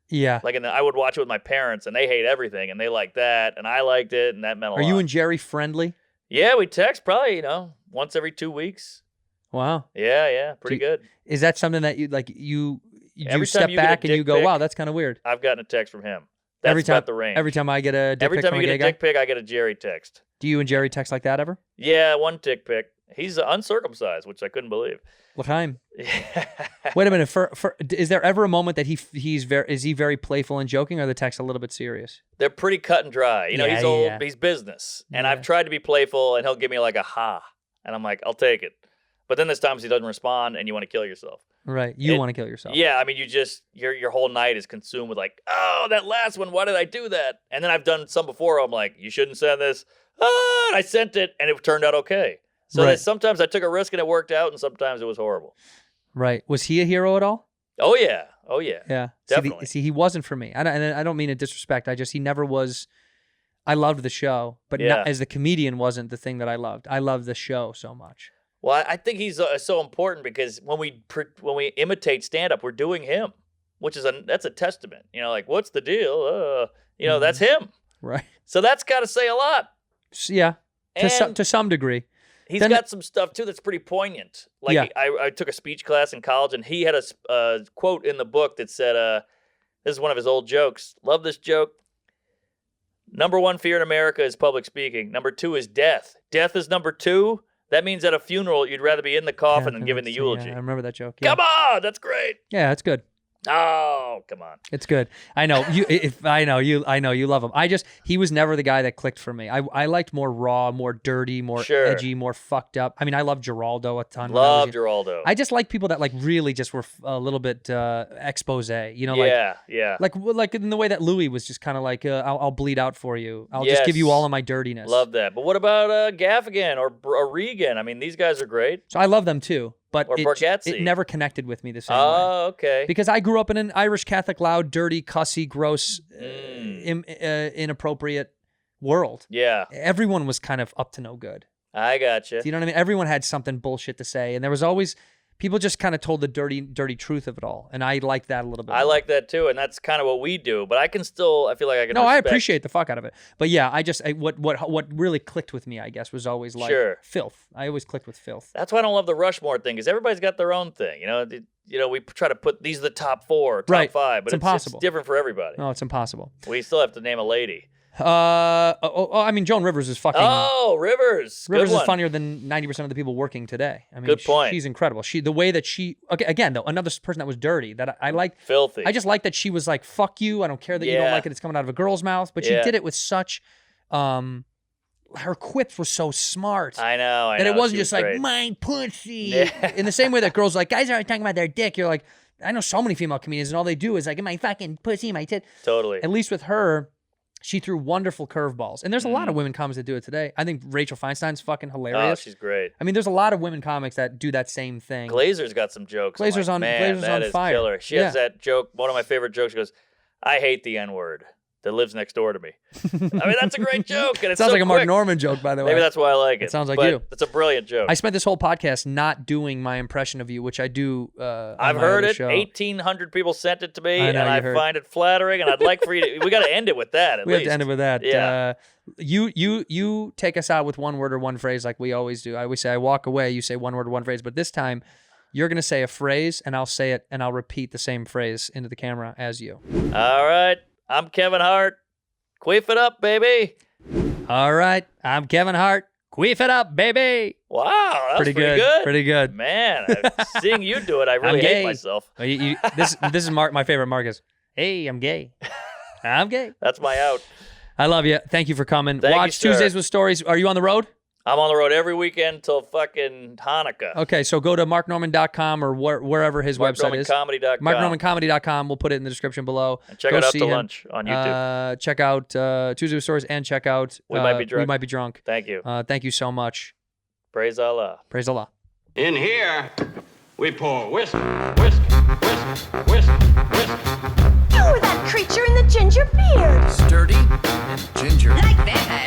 Yeah. Like, I would watch it with my parents, and they hate everything, and they like that, and I liked it, and that meant a lot. Are you and Jerry friendly? Yeah, we text probably, once every 2 weeks. Wow. Yeah, pretty good. Is that something that you Every step time you get a back and you dick go, pic, wow, that's kind of weird? I've gotten a text from him. That's Every time, about the range. Every time I get a dick Every pic time from you a get a gay guy? dick pic, I get a Jerry text. Do you and Jerry text like that ever? Yeah, one dick pic. He's uncircumcised, which I couldn't believe. L'chaim. Wait a minute. Is there ever a moment that is he very playful and joking, or are the texts a little bit serious? They're pretty cut and dry. He's old. Yeah. He's business. And Yeah. I've tried to be playful, and he'll give me like a ha. And I'm like, I'll take it. But then there's times he doesn't respond, and you want to kill yourself. Right. You want to kill yourself. Yeah, I mean, your whole night is consumed with like, oh, that last one, why did I do that? And then I've done some before. I'm like, you shouldn't send this. And I sent it, and it turned out okay. So Right. sometimes I took a risk and it worked out, and sometimes it was horrible. Right. Was he a hero at all? Oh yeah. Yeah. Definitely. See, he wasn't for me. I don't mean to disrespect. He never was. I loved the show, but Yeah. not, as the comedian wasn't the thing that I loved. I loved the show so much. Well, I think he's so important because when we imitate stand-up, we're doing him, which is that's a testament. Like, what's the deal? That's him. Right. So that's got to say a lot. Yeah. And To some degree. he's Then- got some stuff too that's pretty poignant. Like, Yeah. I took a speech class in college, and he had a quote in the book that said, "This is one of his old jokes. Love this joke. Number 1 fear in America is public speaking. Number 2 is death. Death is number 2. That means at a funeral, you'd rather be in the coffin than giving the eulogy. Yeah, I remember that joke. Yeah. Come on, that's great. Yeah, it's good. Oh, come on. It's good. I know you. I know you love him. He was never the guy that clicked for me. I liked more raw, more dirty, more Sure. edgy, more fucked up. I mean, I love Geraldo a ton. when I was Love young. Geraldo. I just like people that like really just were a little bit expose. Yeah. Like in the way that Louis was just kind of like, I'll bleed out for you. I'll just give you Yes. all of my dirtiness. Love that. But what about Gaffigan or Regan? I mean, these guys are great. So I love them too, but Or it Borghese. never connected with me the same way. Oh, okay. Because I grew up in an Irish Catholic, loud, dirty, cussy, gross, inappropriate world. Yeah, Everyone was kind of up to no good. I gotcha. Do you know what I mean? Everyone had something bullshit to say, and there was always people just kind of told the dirty truth of it all, and I like that a little bit. I more. like that too, and that's kind of what we do. But I feel like I can. No, I respect- appreciate the fuck out of it, but yeah, what really clicked with me, I guess, was always like Sure. filth. I always clicked with filth. That's why I don't love the Rushmore thing, because everybody's got their own thing. We try to put these are the top 4, top Right. 5, but It's impossible. It's different for everybody. No, it's impossible. We still have to name a lady. I mean, Joan Rivers is fucking. Oh, Rivers. Good Rivers is one. funnier than 90% of the people working today. I mean, Good point. She's incredible. The way that okay, again though, another person that was dirty that I like. Filthy. I just like that she was like, "Fuck you! I don't care that you don't Yeah. like it. It's coming out of a girl's mouth." But she Yeah. did it with such, her quips were so smart. I know. that it wasn't She was just like great. my pussy. Yeah. In the same way that girls are like, guys aren't talking about their dick. You're like, I know so many female comedians, and all they do is like, my fucking pussy, my tit. Totally. At least with her, she threw wonderful curveballs. And there's a lot of women comics that do it today. I think Rachel Feinstein's fucking Oh, hilarious. she's great. I mean, there's a lot of women comics that do that same thing. Glazer's got some jokes. I'm Glazer's like, on- man, Glazer's that on is fire. Killer. She Yeah. has that joke. One of my favorite jokes. She goes, "I hate the N-word that lives next door to me." I mean, that's a great joke, and it's Sounds so like a Mark quick. Norman joke, by the way. Maybe that's why I like it. It sounds like but you. It's a brilliant joke. I spent this whole podcast not doing my impression of you, which I do. I've on my heard other it. show. 1,800 people sent it to me, I know, and you I heard. find it flattering. And I'd like for you to. We got to end it with that. At We least. have to end it with that. Yeah. You take us out with one word or one phrase like we always do. I always say I walk away. You say one word or one phrase, but this time you're gonna say a phrase, and I'll say it, and I'll repeat the same phrase into the camera as you. All right. I'm Kevin Hart. Queef it up, baby. All right, I'm Kevin Hart. Queef it up, baby. Wow, that was Pretty pretty good. good. Pretty good. Man, seeing you do it, I really gay. hate myself. This is Mark. My favorite Mark is, hey, I'm gay. I'm gay. That's my out. I love you. Thank you for coming. Thank you, Watch sir. Tuesdays with Stories. Are you on the road? I'm on the road every weekend till fucking Hanukkah. Okay, so go to marknorman.com or wherever his website is. MarkNormanComedy.com. MarkNormanComedy.com. We'll put it in the description below. And check Go out Up see to him. Lunch on YouTube. Check out Tuesday with Stories and check out We Might Be Drunk. We Might Be Drunk. Thank you. Thank you so much. Praise Allah. Praise Allah. In here, we pour whisk, whisk, whisk, whisk, whisk. You were that creature in the ginger beard. Sturdy and ginger. Like vampires.